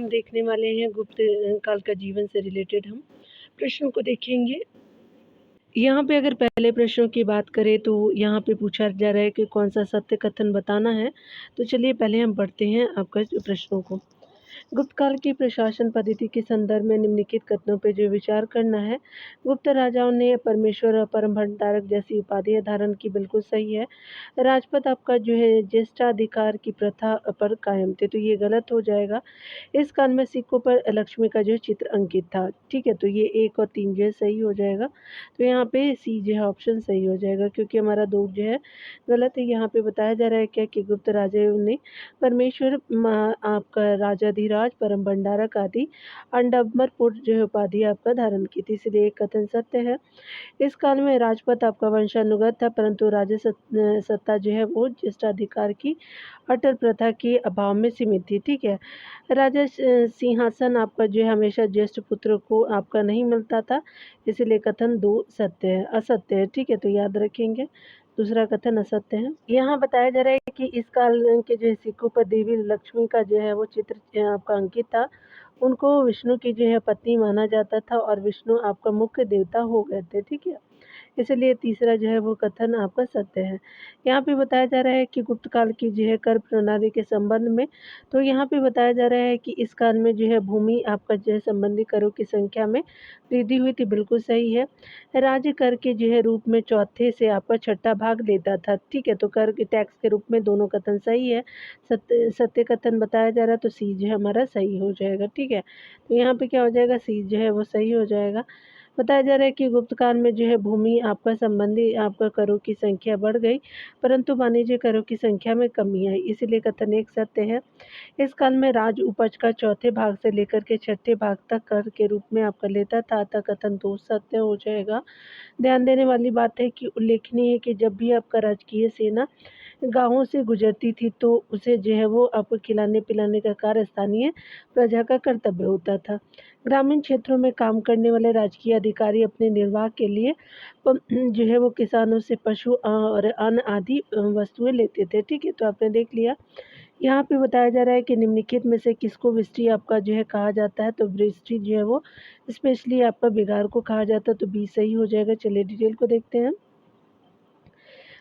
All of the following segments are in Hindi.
हम देखने वाले हैं गुप्त काल का जीवन से रिलेटेड हम प्रश्नों को देखेंगे। यहाँ पे अगर पहले प्रश्नों की बात करें तो यहाँ पे पूछा जा रहा है कि कौन-सा सत्य कथन बताना है। तो चलिए पहले हम पढ़ते हैं आपका प्रश्नों को। गुप्त काल की प्रशासन पद्धति के संदर्भ में निम्नलिखित कथनों पे जो विचार करना है। गुप्त राजाओं ने परमेश्वर और परम भंडारक जैसी उपाधियां धारण की, बिल्कुल सही है। राजपद आपका जो है ज्येष्ठाधिकार की प्रथा पर कायम थे, तो ये गलत हो जाएगा। इस काल में सिक्कों पर लक्ष्मी का जो है चित्र अंकित था। ठीक है, तो ये 1 और 3 जो है सही हो जाएगा। तो यहाँ पे सी जो है ऑप्शन सही हो जाएगा, क्योंकि हमारा 2 जो है गलत है। यहाँ पे बताया जा रहा है क्या कि गुप्त राजाओं ने परमेश्वर आपका राजाधिराज, परम भंडारक आदि अडंबरपुर जो है उपाधि आपका धारण की थी, इसलिए एक कथन सत्य है। इस काल में राजपद आपका वंशानुगत था, परंतु सत्ता जो है वो ज्येष्ठाधिकार की अटल प्रथा के अभाव में सीमित थी। ठीक है, सिंहासन आपका जो है हमेशा ज्येष्ठ पुत्र को आपका नहीं मिलता था, इसीलिए कथन 2 सत्य है, असत्य है। ठीक है, तो याद रखेंगे, दूसरा कथन असत्य है। यहाँ बताया जा रहा है कि इस काल के जो है सिक्कों पर देवी लक्ष्मी का जो है वो चित्र आपका अंकित था। उनको विष्णु की जो है पत्नी माना जाता था और विष्णु आपका मुख्य देवता हो गए थे। ठीक है, इसलिए तीसरा जो है वो कथन आपका सत्य है। यहाँ पे बताया जा रहा है कि गुप्त काल की जो है कर प्रणाली के संबंध में, तो यहाँ पे बताया जा रहा है कि इस काल में जो है भूमि आपका जो है संबंधी करों की संख्या में वृद्धि हुई थी, बिल्कुल सही है। राज्य कर के जो है रूप में चौथे से आपका छठा भाग लेता था। ठीक है, तो कर के टैक्स के रूप में दोनों कथन सही है। सत्य कथन बताया जा रहा है, तो सी जो है हमारा सही हो जाएगा। ठीक है, तो यहाँ पे क्या हो जाएगा, सी जो है वो सही हो जाएगा। बताया जा रहा है कि गुप्त काल में जो है भूमि आपका संबंधी आपका करों की संख्या बढ़ गई, परंतु वाणिज्य करों की संख्या में कमी आई, इसीलिए कथन 1 सत्य है। इस काल में राज उपज का चौथे भाग से लेकर के छठे भाग तक कर के रूप में आपका लेता था, अतः कथन 2 सत्य हो जाएगा। ध्यान देने वाली बात है कि उल्लेखनीय है कि जब भी आपका राजकीय सेना गाँवों से गुजरती थी, तो उसे जो है वो आपको खिलाने-पिलाने का कार्य स्थानीय प्रजा का कर्तव्य होता था। ग्रामीण क्षेत्रों में काम करने वाले राजकीय अधिकारी अपने निर्वाह के लिए जो है वो किसानों से पशु और अन्न आदि वस्तुएँ लेते थे। ठीक है, तो आपने देख लिया। यहाँ पे बताया जा रहा है कि निम्नलिखित में से किसको व्रिष्टि आपका जो है कहा जाता है, तो व्रिष्टि जो है वो स्पेशली आपका बिगाड़ को कहा जाता है, तो बी सही हो जाएगा। चलिए डिटेल को देखते हैं।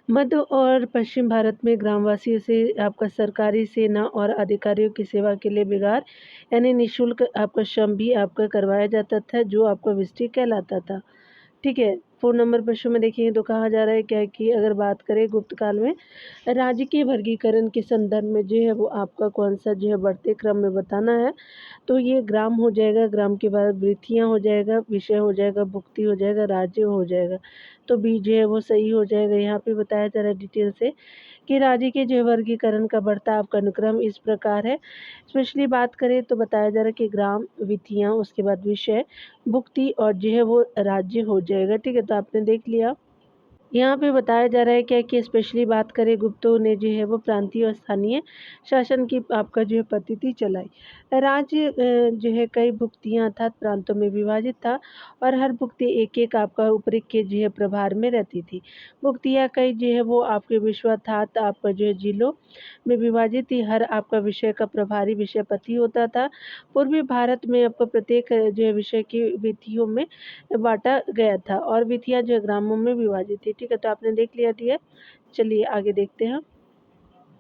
मध्य और पश्चिम भारत में ग्रामवासियों से आपका सरकारी सेना और अधिकारियों की सेवा के लिए बिगार यानी निःशुल्क आपका श्रम भी आपका करवाया जाता था, जो आपका विस्टी कहलाता था। ठीक है, 4 नंबर प्रश्न में देखिए, तो कहा जा रहा है क्या है कि अगर बात करें गुप्त काल में राज्य के वर्गीकरण के संदर्भ में जो है वो आपका कौन-सा जो है बढ़ते क्रम में बताना है, तो ये ग्राम हो जाएगा, ग्राम के बाद वृत्तियाँ हो जाएगा, विषय हो जाएगा, भुक्ति हो जाएगा, राज्य हो जाएगा। तो बी जो है वो सही हो जाएगा। यहाँ पे बताया जा रहा है डिटेल से कि राज्य के जो है वर्गीकरण का बढ़ता आपका अनुक्रम इस प्रकार है। स्पेशली बात करें तो बताया जा रहा है कि ग्राम, विधियाँ, उसके बाद विषय, भुक्ति और जो है वो राज्य हो जाएगा। ठीक है, तो आपने देख लिया। यहाँ पे बताया जा रहा है क्या कि स्पेशली बात करें गुप्तों ने जो है वो प्रांतीय और स्थानीय शासन की आपका जो है पद्धति चलाई। राज्य जो है कई भुक्तियाँ अर्थात प्रांतों में विभाजित था और हर भुक्ति एक-एक आपका उपरिक के जो है प्रभार में रहती थी। भुक्तियाँ कई जो है वो आपके विश्वार्थात आपका जो है जिलों में विभाजित थी। हर आपका विषय का प्रभारी विषयपति होता था। पूर्वी भारत में आपको प्रत्येक जो है विषय की विधियों में बाँटा गया था और विधियाँ जो है ग्रामों में विभाजित थी। ठीक है, तो आपने देख लिया डियर। चलिए आगे देखते हैं।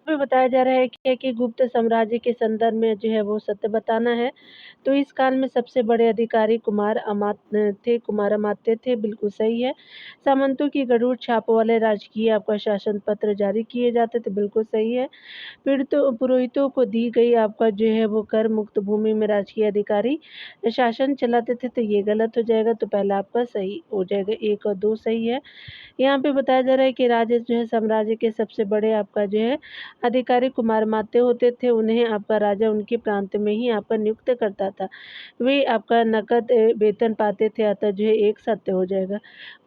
में बताया जा रहा है कि गुप्त साम्राज्य के संदर्भ में जो है वो सत्य बताना है। तो इस काल में सबसे बड़े अधिकारी कुमार अमात्य थे, बिल्कुल सही है। सामंतों की गरुड़ छाप वाले राजकीय आपका शासन पत्र जारी किए जाते थे, बिल्कुल सही है। पीड़ितों पुरोहितों को दी गई आपका जो है वो कर मुक्त भूमि में राजकीय अधिकारी शासन चलाते थे, तो ये गलत हो जाएगा, तो पहला आपका सही हो जाएगा, 1 और 2 सही है। यहाँ पे बताया जा रहा है कि राजे जो है साम्राज्य के सबसे बड़े आपका जो है अधिकारी कुमारमात्य होते थे, उन्हें आपका राजा उनके प्रांत में ही आपका नियुक्त करता था। वे आपका नकद वेतन पाते थे, अतः जो है 1 सत्य हो जाएगा।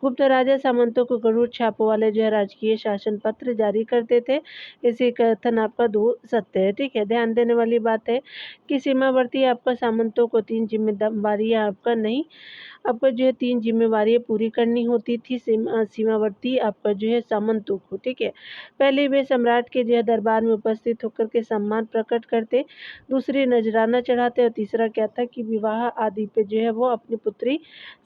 गुप्त राजा सामंतों को गरुड़ छाप वाले जो है राजकीय शासन पत्र जारी करते थे, इसी कथन आपका 2 सत्य है। ठीक है, ध्यान देने वाली बात है कि सीमावर्ती आपका सामंतों को 3 जिम्मेदारियाँ आपका नहीं आपको जो है 3 ज़िम्मेवारियाँ पूरी करनी होती थी। सीमावर्ती आपका जो है सामंतों को, ठीक है। पहले वे सम्राट के जो है दरबार में उपस्थित होकर के सम्मान प्रकट करते, दूसरी नजराना चढ़ाते और तीसरा क्या था कि विवाह आदि पे जो है वो अपनी पुत्री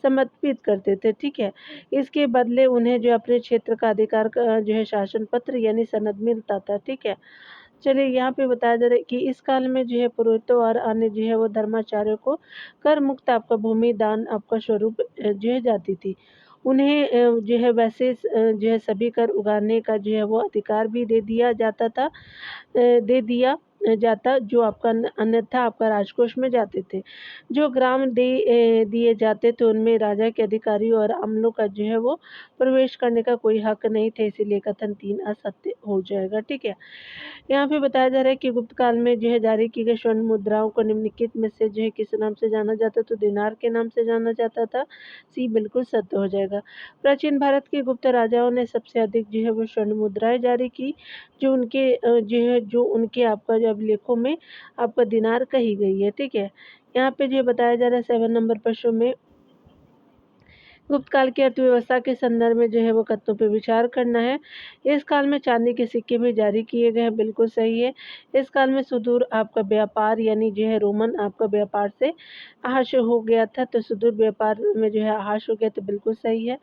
समर्पित करते थे, ठीक है। इसके बदले उन्हें जो अपने क्षेत्र का अधिकार का जो है शासन पत्र यानी सनद मिलता था, ठीक है। चलिए यहाँ पे बताया जा रहा है कि इस काल में जो है पुरोहितों और अन्य जो है वो धर्माचार्यों को कर मुक्त आपका भूमि दान आपका स्वरूप जो है जाती थी। उन्हें जो है वैसे जो है सभी कर उगारने का जो है वो अधिकार भी दे दिया जाता जो आपका अन्यथा आपका राजकोष में जाते थे। जो ग्राम दिए जाते थे उनमें राजा के अधिकारी और अमलों का जो है वो प्रवेश करने का कोई हक नहीं था, इसीलिए कथन 3 असत्य हो जाएगा, ठीक है। यहाँ पे बताया जा रहा है कि गुप्त काल में जो है जारी की गई स्वर्ण मुद्राओं को निम्नलिखित में से जो है किस नाम से जाना जाता, तो दिनार के नाम से जाना जाता था। सी बिल्कुल सत्य हो जाएगा। प्राचीन भारत के गुप्त राजाओं ने सबसे अधिक जो है वो स्वर्ण मुद्राएं जारी की, जो उनके आपका जो अभिलेखों में आपका दिनार कही गई है, ठीक है। यहाँ पे जो बताया जा रहा है 7 नंबर प्रश्न में गुप्त काल की अर्थव्यवस्था के संदर्भ में जो है वो कथनों पे विचार करना है। इस काल में चांदी के सिक्के भी जारी किए गए हैं, बिल्कुल सही है। इस काल में सुदूर आपका व्यापार यानी जो है रोमन आपका व्यापार से हाश हो गया था, तो सुदूर व्यापार में जो है हाश हो गया, तो बिल्कुल सही है।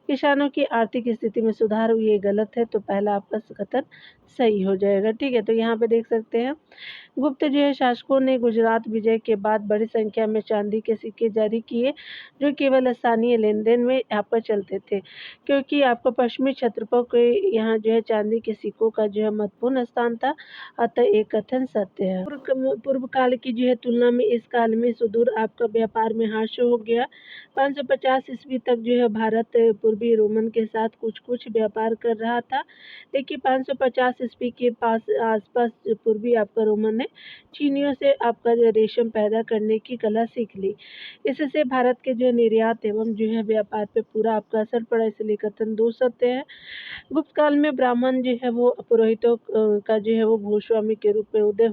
किसानों की आर्थिक स्थिति में सुधार हुई, ये गलत है, तो पहला आपका कथन सही हो जाएगा, ठीक है। तो यहाँ पे देख सकते हैं गुप्त जो है शासकों ने गुजरात विजय के बाद बड़ी संख्या में चांदी के सिक्के जारी किए, जो केवल स्थानीय लेन-देन में आपका चलते थे। क्योंकि आपको पश्चिमी क्षत्रपों के यहाँ जो है चांदी के सिक्कों का जो है महत्वपूर्ण स्थान था, अतः एक कथन सत्य है। पूर्व काल की जो है तुलना में इस काल में सुदूर आपका व्यापार में हास्य हो गया। 550 ईस्वी तक जो है भारत पूर्वी रोमन के साथ कुछ-कुछ व्यापार कर रहा था। देखिए 550 ईस्वी के आसपास पूर्वी आपका रोमन ने चीनियों से आपका जो रेशम पैदा करने की कला सीख ली। इससे भारत के जो निर्यात एवं जो है व्यापार पे पूरा आपका असर पड़ा, इसलिए कथन 2 सत्य है। गुप्त काल में ब्राह्मण जो है वो पुरोहितों का जो है वो भूस्वामी के रूप में उदय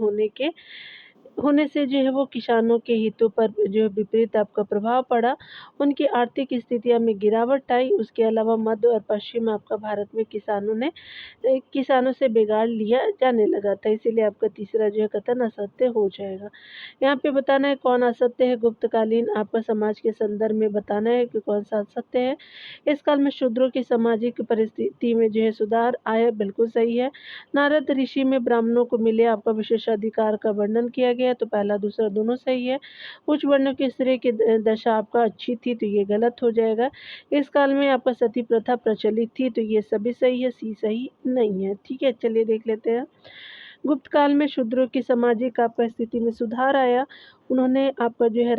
होने से जो है वो किसानों के हितों पर जो है विपरीत आपका प्रभाव पड़ा। उनकी आर्थिक स्थितियाँ में गिरावट आई। उसके अलावा मध्य और पश्चिम आपका भारत में किसानों से बिगाड़ लिया जाने लगा था, इसीलिए आपका तीसरा जो है कथन असत्य हो जाएगा। यहाँ पे बताना है कौन असत्य है, गुप्तकालीन आपका समाज के संदर्भ में बताना है कि कौन सा असत्य है। इस काल में शूद्रों की सामाजिक परिस्थिति में जो है सुधार आया, बिल्कुल सही है। नारद ऋषि में ब्राह्मणों को मिले आपका विशेषाधिकार का वर्णन किया गया, तो पहला दूसरा दोनों सही है। उच्च वर्णों की स्त्री की दशा आपका अच्छी थी, तो ये गलत हो जाएगा। इस काल में आपका सती प्रथा प्रचलित थी, तो ये सभी सही है, सी सही नहीं है, ठीक है। चलिए देख लेते हैं। गुप्त काल में शूद्रों की सामाजिक आपका स्थिति में सुधार आया। उन्हें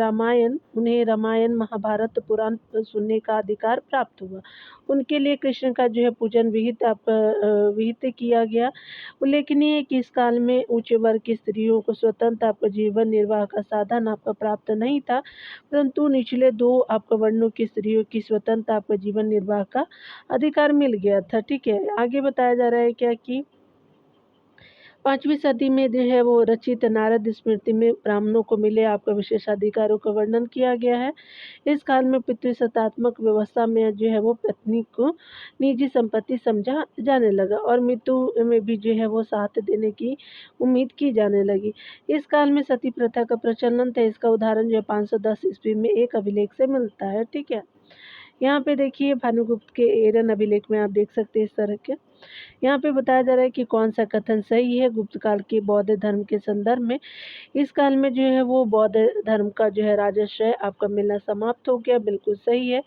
रामायण महाभारत पुराण सुनने का अधिकार प्राप्त हुआ। उनके लिए कृष्ण का जो है पूजन विहित किया गया। उल्लेखनीय है कि इस काल में उच्च वर्ग की स्त्रियों को स्वतंत्र आपका जीवन निर्वाह का साधन आपका प्राप्त नहीं था, परंतु निचले 2 आपका वर्णों की स्त्रियों की स्वतंत्र आपका जीवन निर्वाह का अधिकार मिल गया था, ठीक है। आगे बताया जा रहा है क्या कि 5वीं सदी में जो है वो रचित नारद स्मृति में ब्राह्मणों को मिले आपका विशेषाधिकारों का वर्णन किया गया है। इस काल में पितृसत्तात्मक व्यवस्था में जो है वो पत्नी को निजी संपत्ति समझा जाने लगा और मृत्यु में भी जो है वो साथ देने की उम्मीद की जाने लगी। इस काल में सती प्रथा का प्रचलन था। इसका उदाहरण जो है 510 ईस्वी में एक अभिलेख से मिलता है, ठीक है। यहाँ पे देखिए भानुगुप्त के एरन अभिलेख में आप देख सकते हैं इस तरह के। यहाँ पे बताया जा रहा है कि कौन सा कथन सही है गुप्त काल के बौद्ध धर्म के संदर्भ में। इस काल में जो है वो बौद्ध धर्म का जो है राजाश्रय आपका मिलना समाप्त हो गया, बिल्कुल सही है।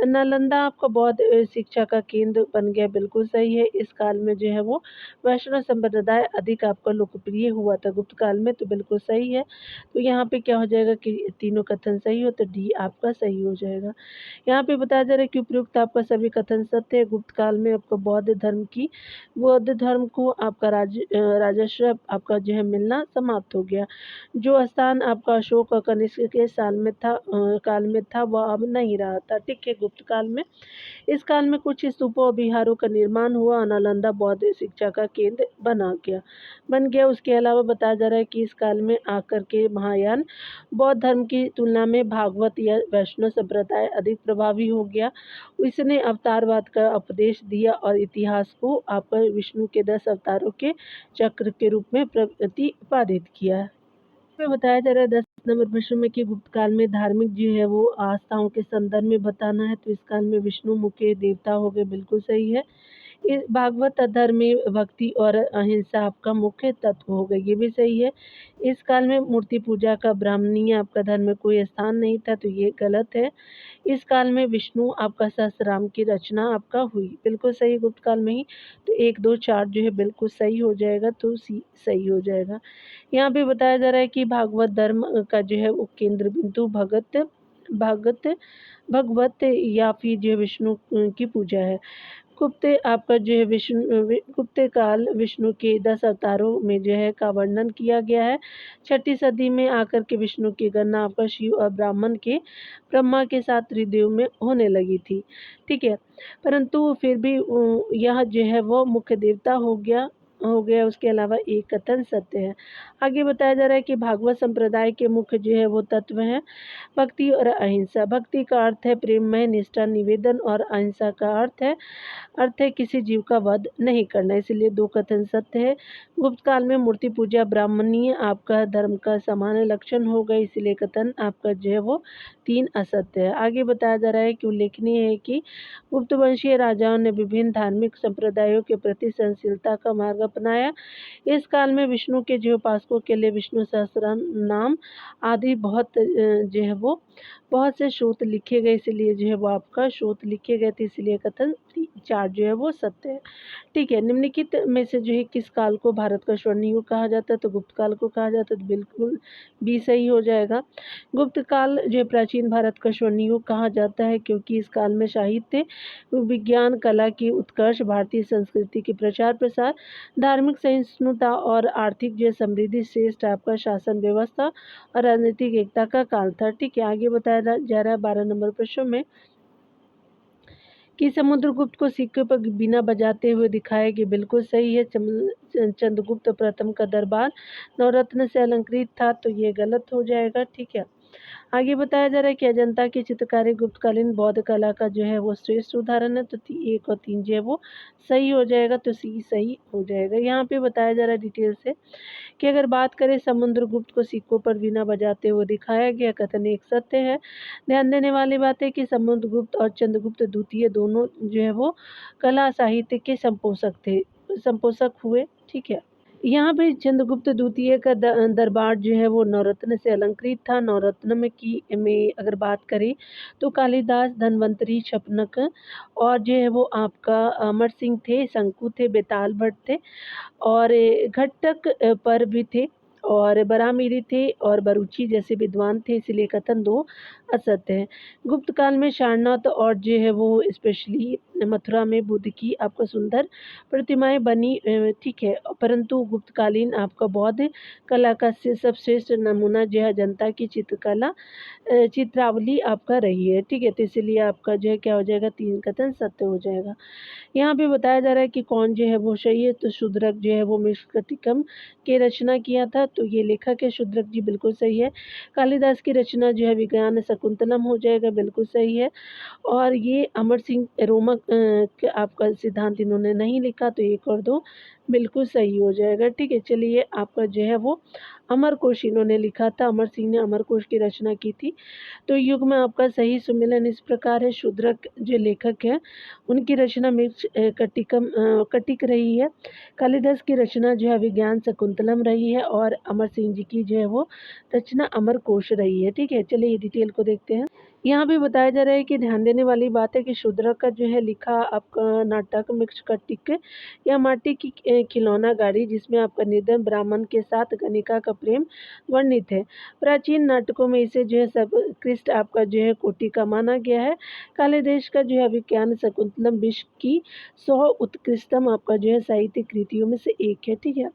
नालंदा आपका बौद्ध शिक्षा का केंद्र बन गया, बिल्कुल सही है। इस काल में जो है वो वैष्णव संप्रदाय अधिक आपका लोकप्रिय हुआ था गुप्त काल में, तो बिल्कुल सही है। तो यहाँ पे क्या हो जाएगा कि तीनों कथन सही हो, तो डी आपका सही हो जाएगा। यहाँ पे बताया जा रहा है कि उपयुक्त आपका सभी कथन सत्य है। गुप्त काल में आपका बौद्ध धर्म धर्म की बौद्ध धर्म को आपका राजस्व आपका जो है मिलना समाप्त हो गया। जो स्थान आपका अशोक और कनिष्क के काल में था वह अब नहीं रहा था। ठीक है, गुप्त काल में इस काल में कुछ स्तूपों और विहारों का निर्माण हुआ और नालंदा बौद्ध शिक्षा का केंद्र बन गया। उसके अलावा बताया जा रहा है कि इस काल में आकर के महायान बौद्ध धर्म की तुलना में भागवत या वैष्णव संप्रदाय अधिक प्रभावी हो गया। इसने अवतारवाद का उपदेश दिया और इतिहास को आपका विष्णु के 10 अवतारों के चक्र के रूप में प्रतिपादित किया। में बताया जा रहा है 10 नंबर प्रश्न में कि गुप्त काल में धार्मिक जो है वो आस्थाओं के संदर्भ में बताना है, तो इस काल में विष्णु मुख्य देवता हो गए, बिल्कुल सही है। इस भागवत धर्म में भक्ति और अहिंसा आपका मुख्य तत्व हो गए, ये भी सही है। इस काल में मूर्ति पूजा का ब्राह्मणीय आपका धर्म में कोई स्थान नहीं था, तो ये गलत है। इस काल में विष्णु आपका सहस्त्रनाम की रचना आपका हुई, बिल्कुल सही गुप्त काल में ही। तो 1, 2, 4 जो है बिल्कुल सही हो जाएगा, तो सी सही हो जाएगा। यहाँ पे बताया जा रहा है कि भागवत धर्म का जो है वो केंद्र बिंदु भगत भगवत या फिर जो है विष्णु की पूजा है। गुप्त आपका जो है गुप्त काल विष्णु के 10 अवतारों में जो है का वर्णन किया गया है। 6ठी सदी में आकर के विष्णु की गणना आपका शिव और ब्रह्मा के साथ त्रिदेव में होने लगी थी। ठीक है, परंतु फिर भी यह जो है वो मुख्य देवता हो गया। उसके अलावा एक कथन सत्य है। आगे बताया जा रहा है कि भागवत संप्रदाय के मुख्य जो है वो तत्व हैं भक्ति और अहिंसा। भक्ति का अर्थ है प्रेममय निष्ठा निवेदन और अहिंसा का अर्थ है किसी जीव का वध नहीं करना, इसलिए 2 कथन सत्य है। गुप्त काल में मूर्ति पूजा ब्राह्मणीय आपका धर्म का सामान्य लक्षण हो गए, इसलिए कथन आपका जो है वो 3 असत्य है। आगे बताया जा रहा है कि उल्लेखनीय है कि गुप्त वंशीय राजाओं ने विभिन्न धार्मिक संप्रदायों के प्रति सहनशीलता का मार्ग अपनाया। इस काल में विष्णु के जो उपासकों के लिए विष्णु सहस्त्रनाम आदि जो है वो बहुत से स्रोत लिखे गए, इसलिए जो है वो आपका स्रोत लिखे गए थे, इसलिए कथन 4 जो है वो सत्य है। ठीक है, निम्नलिखित में से जो है किस काल को भारत का स्वर्ण युग कहा जाता है, तो गुप्त काल को कहा जाता है, तो बिल्कुल भी सही हो जाएगा। गुप्त काल जो है प्राचीन भारत का स्वर्ण युग कहा जाता है क्योंकि इस काल में साहित्य विज्ञान कला की उत्कर्ष, भारतीय संस्कृति की प्रचार प्रसार, धार्मिक सहिष्णुता और आर्थिक जो समृद्धि, श्रेष्ठ आपका शासन व्यवस्था और राजनीतिक एकता का काल था। ठीक है, आगे बताया जा रहा है 12 नंबर प्रश्न में कि समुद्रगुप्त को सिक्के पर बीना बजाते हुए दिखाया गया, बिल्कुल सही है। चंद्रगुप्त प्रथम का दरबार नवरत्न से अलंकृत था, तो ये गलत हो जाएगा। ठीक है, आगे बताया जा रहा है कि अजंता की चित्रकारी गुप्तकालीन बौद्ध कला का जो है वो श्रेष्ठ उदाहरण है, तो 1 और 3 जो है वो सही हो जाएगा, तो सी सही हो जाएगा। यहाँ पे बताया जा रहा है डिटेल से कि अगर बात करें समुद्रगुप्त को सिक्कों पर वीणा बजाते हुए दिखाया गया, कथन एक सत्य है। ध्यान देने वाली बात है कि समुद्रगुप्त और चंद्रगुप्त द्वितीय दोनों जो है वो कला साहित्य के संपोषक हुए। ठीक है, यहाँ पे चंद्रगुप्त द्वितीय का दरबार जो है वो नवरत्न से अलंकृत था। नवरत्न में अगर बात करें तो कालिदास, धन्वंतरी, शपनक और जो है वो आपका अमर सिंह थे, शंकु थे, बेताल भट्ट थे और घटक पर भी थे और बरामीरी थे और बरूची जैसे विद्वान थे, इसलिए कथन 2 असत्य है। गुप्त काल में सारनाथ और जो है वो स्पेशली मथुरा में बुद्ध की आपका सुंदर प्रतिमाएं बनी, ठीक है, परंतु गुप्तकालीन आपका बौद्ध कला का सबश्रेष्ठ नमूना जो है अजंता की चित्रावली आपका रही है। ठीक है, तो इसलिए आपका जो है क्या हो जाएगा, 3 कथन सत्य हो जाएगा। यहाँ पे बताया जा रहा है कि कौन जो है वो सही है, तो शूद्रक जो है वो मृच्छकटिकम की रचना किया था, तो ये लेखक है शूद्रक जी, बिल्कुल सही है। कालिदास की रचना जो है विज्ञान शकुंतलम हो जाएगा, बिल्कुल सही है। और ये अमर सिंह रोमक आपका सिद्धांत इन्होंने नहीं लिखा, तो 1 और 2 बिल्कुल सही हो जाएगा। ठीक है, चलिए आपका जो है वो अमरकोश इन्होंने लिखा था, अमर सिंह ने अमरकोश की रचना की थी। तो युग में आपका सही सुमेलन इस प्रकार है, शूद्रक जो लेखक है उनकी रचना मृक्ष कटिक रही है। कालिदास की रचना जो है विज्ञान शकुंतलम रही है और अमर सिंह जी की जो है वो रचना अमरकोश रही है। ठीक है, चलिए डिटेल को देखते हैं। यहाँ पे बताया जा रहा है कि ध्यान देने वाली बात है कि शूद्रक का जो है लिखा आपका नाटक मृच्छकटिक या खिलौना गाड़ी जिसमें आपका निर्धन ब्राह्मण के साथ गणिका का प्रेम वर्णित है। प्राचीन नाटकों में इसे जो है सर्वोत्कृष्ट आपका जो है कोटि का माना गया है। कालिदास का जो है अभिज्ञान शाकुंतलम विश्व की 100 उत्कृष्टतम आपका जो है साहित्यिक कृतियों में से एक है। ठीक है,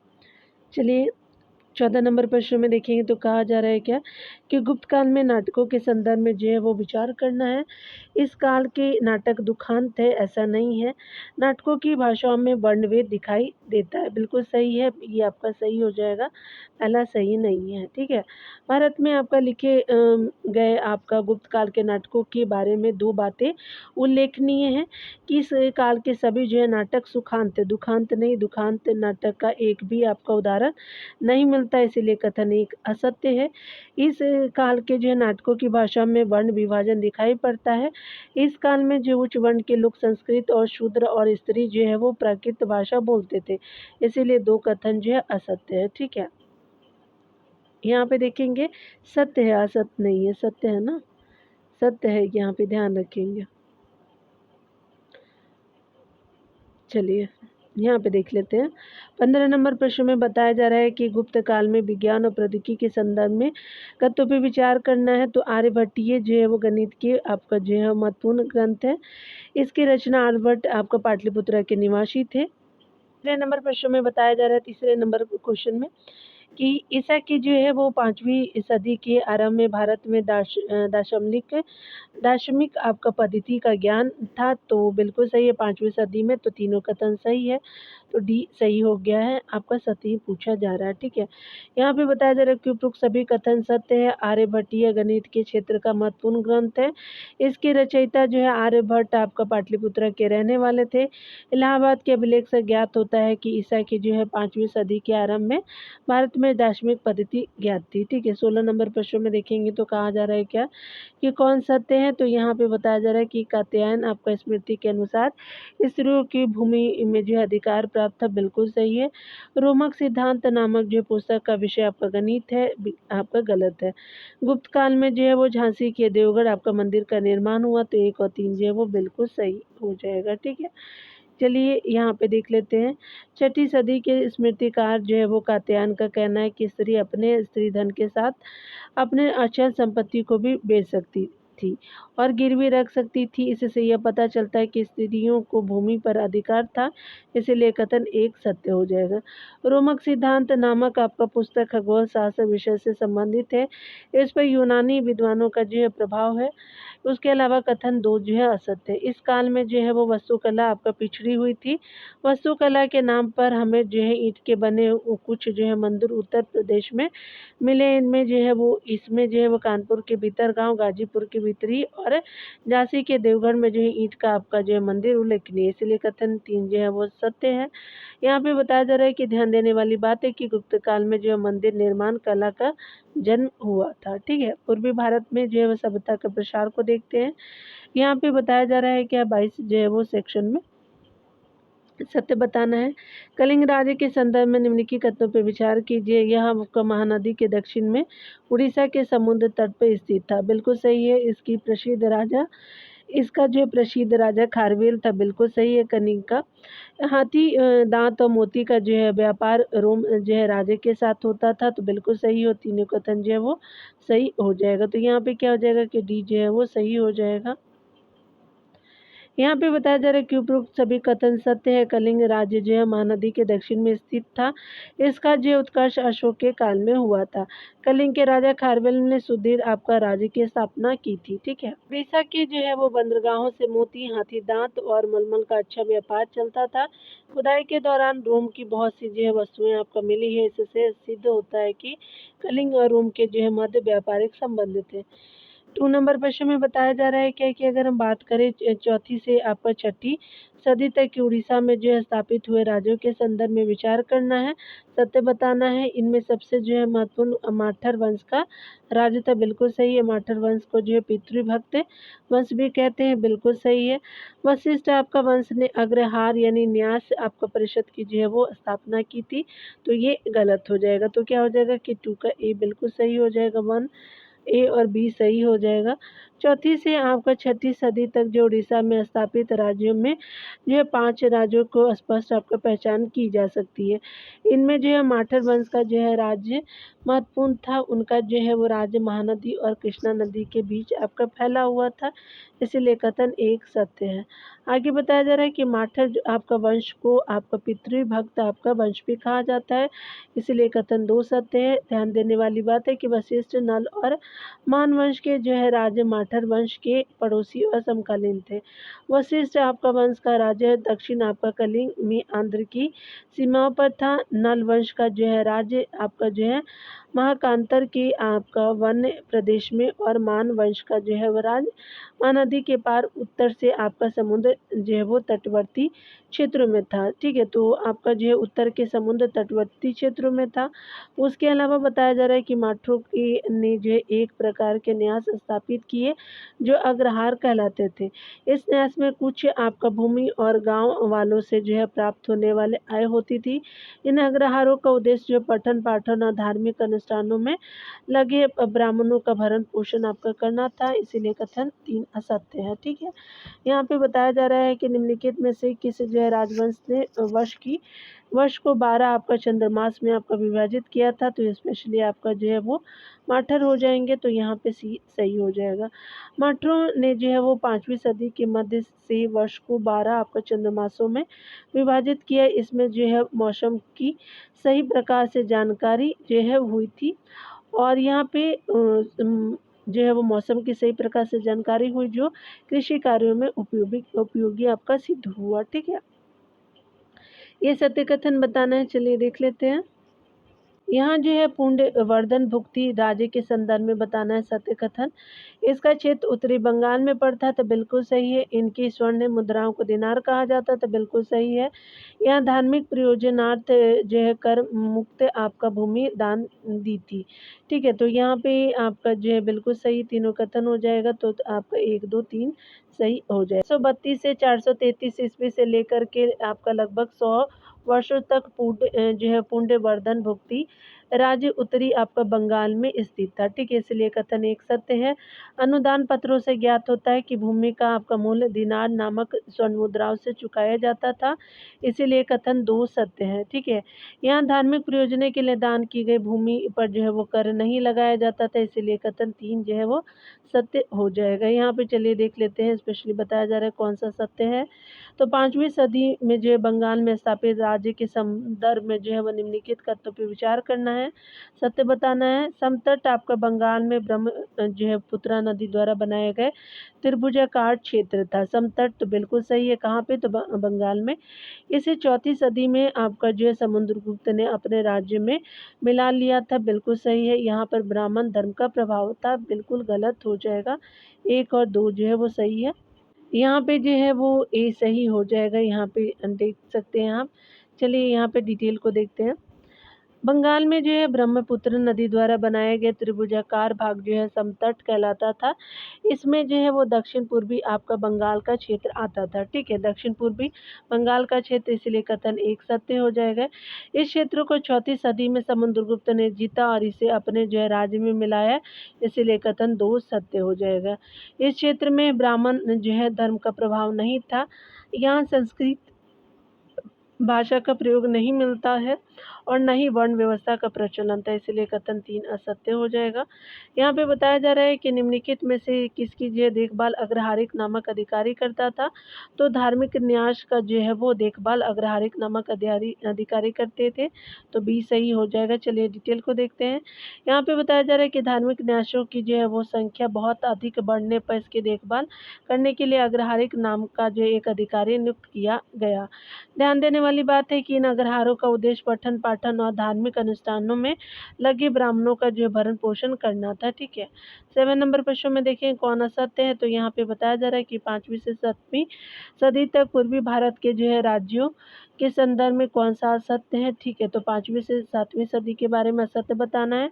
चलिए 14 नंबर प्रश्न में देखेंगे तो कहा जा रहा है क्या कि गुप्त काल में नाटकों के संदर्भ में जो है वो विचार करना है। इस काल के नाटक दुखांत है, ऐसा नहीं है। नाटकों की भाषाओं में वर्णभेद दिखाई देता है, बिल्कुल सही है, ये आपका सही हो जाएगा, पहला सही नहीं है। ठीक है, भारत में आपका लिखे गए आपका गुप्त काल के नाटकों के बारे में दो बातें उल्लेखनीय हैं कि इस काल के सभी जो है नाटक सुखांत है, दुखांत नहीं। दुखांत नाटक का एक भी आपका उदाहरण नहीं मिलता, इसीलिए कथन एक असत्य है। इस काल के जो है नाटकों की भाषा में वर्ण विभाजन दिखाई पड़ता है। इस काल में जो उच्च वर्ण के लोग संस्कृत और शूद्र और स्त्री जो है वो प्राकृत भाषा बोलते थे, इसीलिए दो कथन जो है असत्य है। ठीक है, यहाँ पे देखेंगे सत्य है, असत्य नहीं है, सत्य है ना, सत्य है, यहाँ पे ध्यान रखेंगे। चलिए यहाँ पे देख लेते हैं। 15 नंबर प्रश्न में बताया जा रहा है कि गुप्त काल में विज्ञान और प्रौद्योगिकी के संदर्भ में तत्वों पे विचार करना है। तो आर्यभट्टीय जो है वो गणित के आपका जो है महत्वपूर्ण ग्रंथ है। इसकी रचना आर्यभट्ट आपका पाटलिपुत्र के निवासी थे। तीसरे नंबर प्रश्न में बताया जा रहा है, तीसरे नंबर क्वेश्चन में कि ईसा की जो है वो 5वीं सदी के आरंभ में भारत में दार्शनिक आपका पद्धति का ज्ञान था। तो बिल्कुल सही है, 5वीं सदी में, तो तीनों कथन सही है, तो डी सही हो गया है, आपका सही पूछा जा रहा है। ठीक है, यहाँ पे बताया जा रहा है कि उपरोक्त सभी कथन सत्य है। आर्यभट्टीय गणित के क्षेत्र का महत्वपूर्ण ग्रंथ है। इसके रचयिता जो है आर्यभट्ट आपका पाटलिपुत्र के रहने वाले थे। इलाहाबाद के अभिलेख से ज्ञात होता है कि ईसा की जो है 5वीं सदी के आरंभ में भारत में दार्शनिक पद्धति ज्ञात थी। ठीक है, 16 नंबर प्रश्न में देखेंगे तो कहा जा रहा है क्या कि कौन सत्य है। तो यहाँ पे बताया जा रहा है कि कात्यायन आपका स्मृति के अनुसार स्त्रियों की भूमि में जो अधिकार प्राप्त था, बिल्कुल सही है। रोमक सिद्धांत नामक जो पुस्तक का विषय आपका गणित है, आपका गलत है। गुप्त काल में जो है वो झांसी के देवगढ़ आपका मंदिर का निर्माण हुआ, तो 1 और 3 जो है वो बिल्कुल सही हो जाएगा। ठीक है, चलिए यहाँ पे देख लेते हैं। 6ठी सदी के स्मृतिकार जो है वो कात्यायन का कहना है कि स्त्री अपने स्त्री धन के साथ अपने अचल संपत्ति को भी बेच सकती थी और गिरवी रख सकती थी। इससे यह पता चलता है कि स्त्रियों को भूमि पर अधिकार था, इसीलिए कथन एक सत्य हो जाएगा। रोमक सिद्धांत नामक आपका पुस्तक खगोल शास्त्र विषय से संबंधित है, इस पर यूनानी विद्वानों का जो है प्रभाव है। उसके अलावा कथन 2 जो है असत्य है। इस काल में जो है वो वास्तुकला आपका पिछड़ी हुई थी। वास्तुकला के नाम पर हमें जो है ईंट के बने कुछ जो है मंदिर उत्तर प्रदेश में मिले। इनमें जो है वो इसमें जो है वो कानपुर के भीतर गांव, गाजीपुर के भीतरी और झांसी के देवगढ़ में जो है ईंट का आपका जो है मंदिर उल्लेखनीय है, इसलिए कथन 3 जो है वो सत्य है। यहाँ पे बताया जा रहा है कि ध्यान देने वाली बात है कि गुप्त काल में जो है मंदिर निर्माण कला का जन्म हुआ था। ठीक है, पूर्वी भारत में जो है वो सभ्यता के प्रसार को देखते हैं। यहाँ पे बताया जा रहा है कि 22 जो है वो सेक्शन में सत्य बताना है। कलिंग राज्य के संदर्भ में निम्नलिखित कथनों पर विचार कीजिए। यह आपका महानदी के दक्षिण में उड़ीसा के समुद्र तट पर स्थित था, बिल्कुल सही है। इसका जो प्रसिद्ध राजा खारवेल था, बिल्कुल सही है। कनिंग का हाथी दांत और मोती का जो है व्यापार रोम जो है राजे के साथ होता था, तो बिल्कुल सही हो। तीनों कथन जो है वो सही हो जाएगा, तो यहाँ पे क्या हो जाएगा कि डी जो है वो सही हो जाएगा। यहाँ पे बताया जा रहा है कि उपरोक्त सभी कथन सत्य है। कलिंग राज्य जो है महानदी के दक्षिण में स्थित था। इसका जो उत्कर्ष अशोक के काल में हुआ था। कलिंग के राजा खारवेल ने सुदृढ़ आपका राज्य की स्थापना की थी। ठीक है, उड़ीसा की जो है वो बंदरगाहों से मोती, हाथी दांत और मलमल का अच्छा व्यापार चलता था। खुदाई के दौरान रोम की बहुत सी जो है वस्तुएं आपको मिली है, इससे सिद्ध होता है कि कलिंग और रोम के जो है मध्य व्यापारिक संबंध थे। 2 नंबर प्रश्न में बताया जा रहा है क्या कि अगर हम बात करें 4थी से आपका 6ठी सदी तक की उड़ीसा में जो है स्थापित हुए राज्यों के संदर्भ में विचार करना है, सत्य बताना है। इनमें सबसे जो है महत्वपूर्ण माठर वंश का राज्य था, बिल्कुल सही है। माठर वंश को जो है पितृभक्त वंश भी कहते हैं, बिल्कुल सही है। वशिष्ठ आपका वंश ने अग्रहार यानी न्यास आपका परिषद की जो है वो स्थापना की थी, तो ये गलत हो जाएगा। तो क्या हो जाएगा कि 2 का ए बिल्कुल सही हो जाएगा, 1 ए और बी सही हो जाएगा। चौथी से आपका छठी सदी तक जो उड़ीसा में स्थापित राज्यों में जो है 5 राज्यों को स्पष्ट आपको पहचान की जा सकती है। इनमें जो है माठर वंश का जो है राज्य महत्वपूर्ण था। उनका जो है वो राज्य महानदी और कृष्णा नदी के बीच आपका फैला हुआ था, इसीलिए कथन एक सत्य है। आगे बताया जा रहा है कि माठर जो आपका वंश को आपका पितृभक्त आपका वंश भी कहा जाता है, इसीलिए कथन दो सत्य है। ध्यान देने वाली बात है कि वशिष्ठ, नल और मान वंश के जो है राज्य माठर वंश के पड़ोसी और समकालीन थे। वशिष्ठ आपका वंश का राज्य दक्षिण आपका कलिंग में आंध्र की सीमाओं पर था। नल वंश का जो है राज्य आपका जो है महाकांतर के आपका वन्य प्रदेश में, और मान वंश का जो है वो राज्य महानदी के पार उत्तर से आपका समुद्र जो है वो तटवर्ती क्षेत्रों में था। ठीक है, तो आपका जो है उत्तर के समुद्र तटवर्ती क्षेत्रों में था। उसके अलावा बताया जा रहा है कि माठों की ने जो है एक प्रकार के न्यास स्थापित किए जो अग्रहार कहलाते थे। इस न्यास में कुछ आपका भूमि और गांव वालों से जो है प्राप्त होने वाले आय होती थी। इन अग्रहारों का उद्देश्य जो पठन पाठन और धार्मिक अनुष्ठानों में लगे ब्राह्मणों का भरण पोषण आपका करना था, इसीलिए कथन 3 असत्य है। ठीक है, यहाँ पे बताया जा रहा है कि निम्नलिखित में से किस जो है राजवंश ने वर्ष को 12 आपका चंद्रमास में आपका विभाजित किया था, तो स्पेशली आपका जो है वो माठर हो जाएंगे, तो यहाँ पे सी सही हो जाएगा। माठरों ने जो है वो 5वीं सदी के मध्य से वर्ष को 12 आपका चंद्रमासों में विभाजित किया। इसमें जो है मौसम की सही प्रकार से जानकारी जो है हुई थी, और यहाँ पे जो है वो मौसम की सही प्रकार से जानकारी हुई जो कृषि कार्यों में उपयोगी आपका सिद्ध हुआ। ठीक है, ये सत्य कथन बताना है, चलिए देख लेते हैं। यहाँ जो है पुण्य वर्धन भुक्ति राज्य के संदर्भ में बताना है सत्य कथन। इसका क्षेत्र उत्तरी बंगाल में पड़ता है, तो बिल्कुल सही है। इनकी स्वर्ण मुद्राओं को दिनार कहा जाता है, तो बिल्कुल सही है। यहाँ धार्मिक प्रयोजनार्थ जो है कर मुक्त आपका भूमि दान दी थी। ठीक है, तो यहाँ पे आपका जो है बिल्कुल सही तीनों कथन हो जाएगा, तो आपका 1 2 3 सही हो जाए। 132 से 433 ईस्वी से लेकर के आपका लगभग 100 वर्षों तक जो है पुण्य वर्धन भुक्ति राज्य उत्तरी आपका बंगाल में स्थित था। ठीक है, इसलिए कथन एक सत्य है। अनुदान पत्रों से ज्ञात होता है कि भूमि का आपका मूल्य दिनार नामक स्वर्ण मुद्राओं से चुकाया जाता था, इसीलिए कथन 2 सत्य है। ठीक है, यहाँ धार्मिक प्रयोजन के लिए दान की गई भूमि पर जो है वो कर नहीं लगाया जाता था, इसीलिए कथन 3 जो है वो सत्य हो जाएगा। यहाँ पे चलिए देख लेते हैं, स्पेशली बताया जा रहा है कौन सा सत्य है। तो 5वीं सदी में जो है बंगाल में स्थापित राज्य के संदर्भ में जो है वो निम्नलिखित तथ्यों पर विचार करना है, सत्य बताना है। समतट आपका बंगाल में ब्रह्म जो है पुत्रा नदी द्वारा बनाए गए त्रिभुजाकार क्षेत्र था। समतट तो बिल्कुल सही है, कहाँ पे, तो बंगाल में। इसे 4वीं सदी में आपका जो है समुद्रगुप्त ने अपने राज्य में मिला लिया था, बिल्कुल सही है। यहाँ पर ब्राह्मण धर्म का प्रभाव था, बिल्कुल गलत हो जाएगा। 1 और 2 जो है वो सही है। यहाँ पे जो है वो ए सही हो जाएगा, यहाँ पे देख सकते हैं आप। चलिए यहाँ पे डिटेल को देखते हैं। बंगाल में जो है ब्रह्मपुत्र नदी द्वारा बनाए गए त्रिभुजाकार भाग जो है समतट कहलाता था। इसमें जो है वो दक्षिण पूर्वी आपका बंगाल का क्षेत्र आता था। ठीक है, दक्षिण पूर्वी बंगाल का क्षेत्र, इसलिए कथन एक सत्य हो जाएगा। इस क्षेत्र को 4वीं सदी में समुद्रगुप्त ने जीता और इसे अपने जो है राज्य में मिलाया, इसीलिए कथन 2 सत्य हो जाएगा। इस क्षेत्र में ब्राह्मण जो है धर्म का प्रभाव नहीं था। यहाँ संस्कृत भाषा का प्रयोग नहीं मिलता है और न ही वर्ण व्यवस्था का प्रचलन था, इसलिए कथन 3 असत्य हो जाएगा। यहाँ पे बताया जा रहा है कि निम्नलिखित में से किसकी जो है देखभाल अग्रहारिक नामक अधिकारी करता था, तो धार्मिक न्यास का जो है वो देखभाल अग्रहारिक नामक अधिकारी करते थे, तो बी सही हो जाएगा। चलिए डिटेल को देखते हैं। यहाँ पे बताया जा रहा है कि धार्मिक न्यासों की जो है वो संख्या बहुत अधिक बढ़ने पर इसकी देखभाल करने के लिए अग्रहारिक नाम का जो एक अधिकारी नियुक्त किया गया। ध्यान देने वाली बात है कि इन अग्रहारों का उद्देश्य पठन पाठन और धार्मिक अनुष्ठानों में लगे ब्राह्मणों का जो भरण पोषण करना था। ठीक है, 7 नंबर प्रश्न में देखें कौन असत्य है, तो यहाँ पे बताया जा रहा है कि 5वीं से 7वीं सदी तक पूर्वी भारत के जो है राज्यों के संदर्भ में कौन सा असत्य है। ठीक है, तो 5वीं से 7वीं सदी के बारे में असत्य बताना है।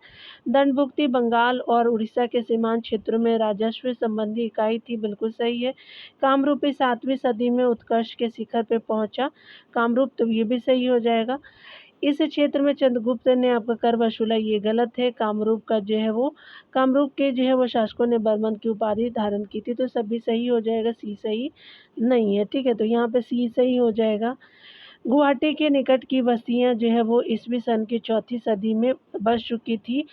दंडभुक्ति बंगाल और उड़ीसा के सीमांत क्षेत्रों में राजस्व संबंधी इकाई थी, बिल्कुल सही है। कामरूपी 7वीं सदी में उत्कर्ष के शिखर पर पहुंचा कामरूप, तो ये भी सही हो जाएगा। इस क्षेत्र में चंद्रगुप्त ने आपका कर वसूला, ये गलत है। कामरूप का जो है वो कामरूप के जो है वो शासकों ने बर्मन की उपाधि धारण की थी, तो सभी सही हो जाएगा, सी सही नहीं है। ठीक है, तो यहाँ पे सी सही हो जाएगा। गुवाहाटी के निकट की बस्तियां जो है वो ईस्वी सन की 4वीं सदी में बस चुकी थी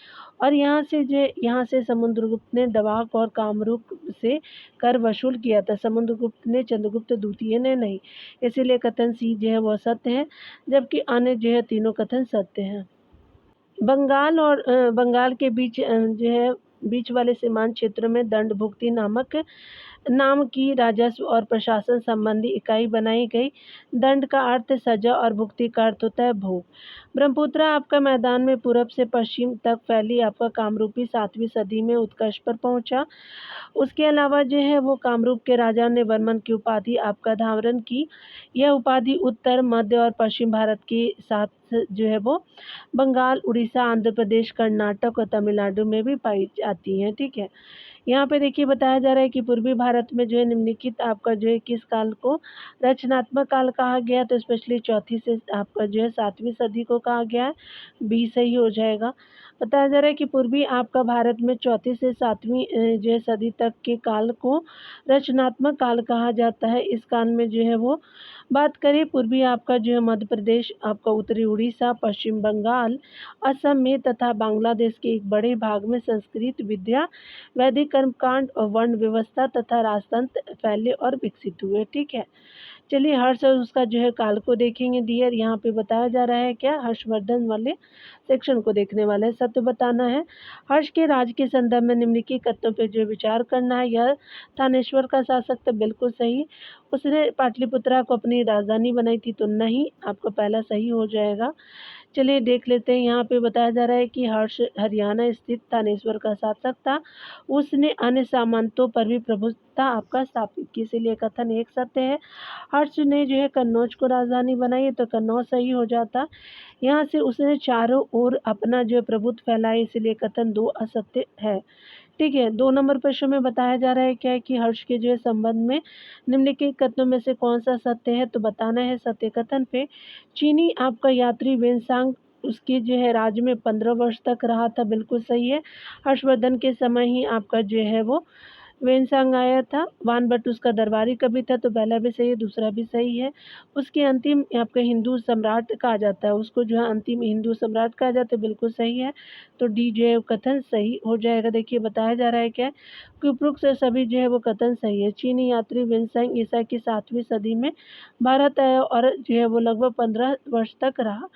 और यहाँ से समुद्रगुप्त ने दवाक और कामरूप से कर वसूल किया था। समुद्रगुप्त ने, चंद्रगुप्त द्वितीय ने नहीं। इसीलिए कथन सी जो है वो सत्य है, जबकि अन्य जो है तीनों कथन सत्य हैं। बंगाल के जो है बीच वाले सीमांत क्षेत्र में दंडभुक्ति नाम की राजस्व और प्रशासन संबंधी इकाई बनाई गई। दंड का अर्थ सजा और भुक्ति का अर्थ होता है भोग। ब्रह्मपुत्र आपका मैदान में पूरब से पश्चिम तक फैली आपका कामरूपी 7वीं सदी में उत्कर्ष पर पहुंचा। उसके अलावा जो है वो कामरूप के राजा ने वर्मन की उपाधि आपका धारण की। यह उपाधि उत्तर, मध्य और पश्चिम भारत के साथ जो है वो बंगाल, उड़ीसा, आंध्र प्रदेश, कर्नाटक और तमिलनाडु में भी पाई जाती है। ठीक है, यहाँ पे देखिए बताया जा रहा है कि पूर्वी भारत में जो है निम्नलिखित आपका जो है किस काल को रचनात्मक काल कहा गया, तो स्पेशली चौथी से आपका जो है 7वीं सदी को कहा गया है, बी सही हो जाएगा। बताया जा रहा है कि पूर्वी आपका भारत में चौथी से 7वीं जो है सदी तक के काल को रचनात्मक काल कहा जाता है। इस काल में जो है वो बात करें पूर्वी आपका जो है मध्य प्रदेश, आपका उत्तरी उड़ीसा, पश्चिम बंगाल, असम में तथा बांग्लादेश के एक बड़े भाग में संस्कृत विद्या, वैदिक कर्मकांड और वर्ण व्यवस्था तथा राजतंत्र फैले और विकसित हुए। ठीक है, चलिए हर्ष और उसका जो है काल को देखेंगे। डियर यहाँ पे बताया जा रहा है क्या, हर्षवर्धन वाले सेक्शन को देखने वाले हैं। सत्य बताना है। हर्ष के राज के संदर्भ में निम्नलिखित कथनों पे जो विचार करना है। यह थानेश्वर का शासक था, बिल्कुल सही। उसने पाटलिपुत्रा को अपनी राजधानी बनाई थी, तो नहीं, आपका पहला सही हो जाएगा। चलिए देख लेते हैं। यहाँ पे बताया जा रहा है कि हर्ष हरियाणा स्थित थानेश्वर का शासक था। उसने अन्य सामंतों पर भी प्रभुत्व आपका स्थापित की, इसीलिए कथन एक सत्य है। हर्ष ने जो है कन्नौज को राजधानी बनाई, तो कन्नौज सही हो जाता। यहाँ से उसने चारों ओर अपना जो प्रभुत्व फैलाया, इसलिए कथन 2 असत्य है। ठीक है, 2 नंबर प्रश्न में बताया जा रहा है क्या है कि हर्ष के जो है संबंध में निम्नलिखित कथनों में से कौन सा सत्य है, तो बताना है सत्य कथन पे। चीनी आपका यात्री वेनसांग उसके जो है राज्य में 15 वर्ष तक रहा था, बिल्कुल सही है। हर्षवर्धन के समय ही आपका जो है वो वेनसांग आया था। वानभट्ट उसका दरबारी कवि था, तो पहला भी सही है, दूसरा भी सही है। उसके अंतिम आपका हिंदू सम्राट कहा जाता है, उसको जो है अंतिम हिंदू सम्राट कहा जाता है, बिल्कुल सही है। तो डी जो है कथन सही हो जाएगा। देखिए बताया जा रहा है क्या कि उपरोक्त से सभी जो है वो कथन सही है। चीनी यात्री वेनसांग ईसा की 7वीं सदी में भारत आया और जो है वो लगभग 15 वर्ष तक रहा।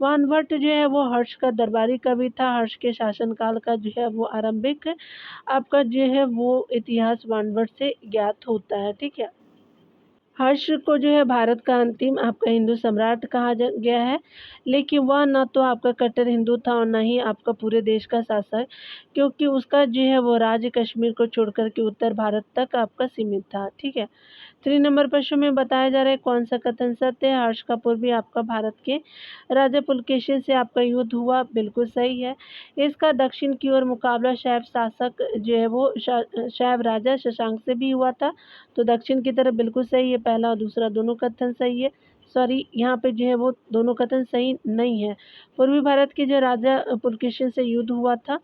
वानभट्ट जो है वो हर्ष का दरबारी कवि था। हर्ष के शासनकाल का जो है वो आरंभिक आपका जो है वो इतिहास वानभट्ट से ज्ञात होता है। ठीक है, हर्ष को जो है भारत का अंतिम आपका हिंदू सम्राट कहा गया है, लेकिन वह न तो आपका कट्टर हिंदू था और न ही आपका पूरे देश का शासक, क्योंकि उसका जो है वो राज्य कश्मीर को छोड़कर के उत्तर भारत तक आपका सीमित था। ठीक है, 3 नंबर प्रश्न में बताया जा रहा है कौन सा कथन सत्य है। हर्ष का पूर्वी आपका भारत के राजा पुलकेशिन से आपका युद्ध हुआ, बिल्कुल सही है। इसका दक्षिण की ओर मुकाबला शैव शासक जो है वो शैव राजा शशांक से भी हुआ था, तो दक्षिण की तरफ बिल्कुल सही है। पहला और दूसरा दोनों कथन सही है। सॉरी, यहाँ पे जो है वो दोनों कथन सही नहीं है। पूर्वी भारत के जो राजा पुलकेशिन से युद्ध हुआ था,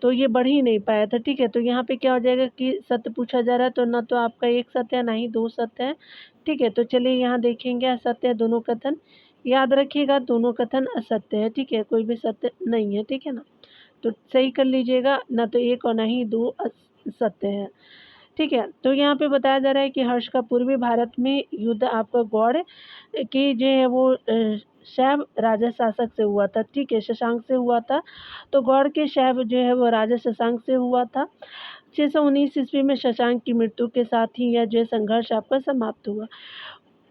तो ये बढ़ ही नहीं पाया था। ठीक है, तो यहाँ पे क्या हो जाएगा कि सत्य पूछा जा रहा है, तो ना तो आपका एक सत्य है, ना ही 2 सत्य है। ठीक है, तो चलिए यहाँ देखेंगे असत्य है दोनों कथन। याद रखिएगा दोनों कथन असत्य है। ठीक है, कोई भी सत्य नहीं है। ठीक है ना, तो सही कर लीजिएगा, ना तो 1 और ना ही 2 सत्य है। ठीक है, तो यहाँ पे बताया जा रहा है कि हर्ष का पूर्वी भारत में युद्ध आपका गौड़ की जो है वो शैव राजा शासक से हुआ था। ठीक है, शशांक से हुआ था, तो गौड़ के शैव जो है वो राजा शशांक से हुआ था। 619 ईस्वी में शशांक की मृत्यु के साथ ही यह जो संघर्ष आपका समाप्त हुआ।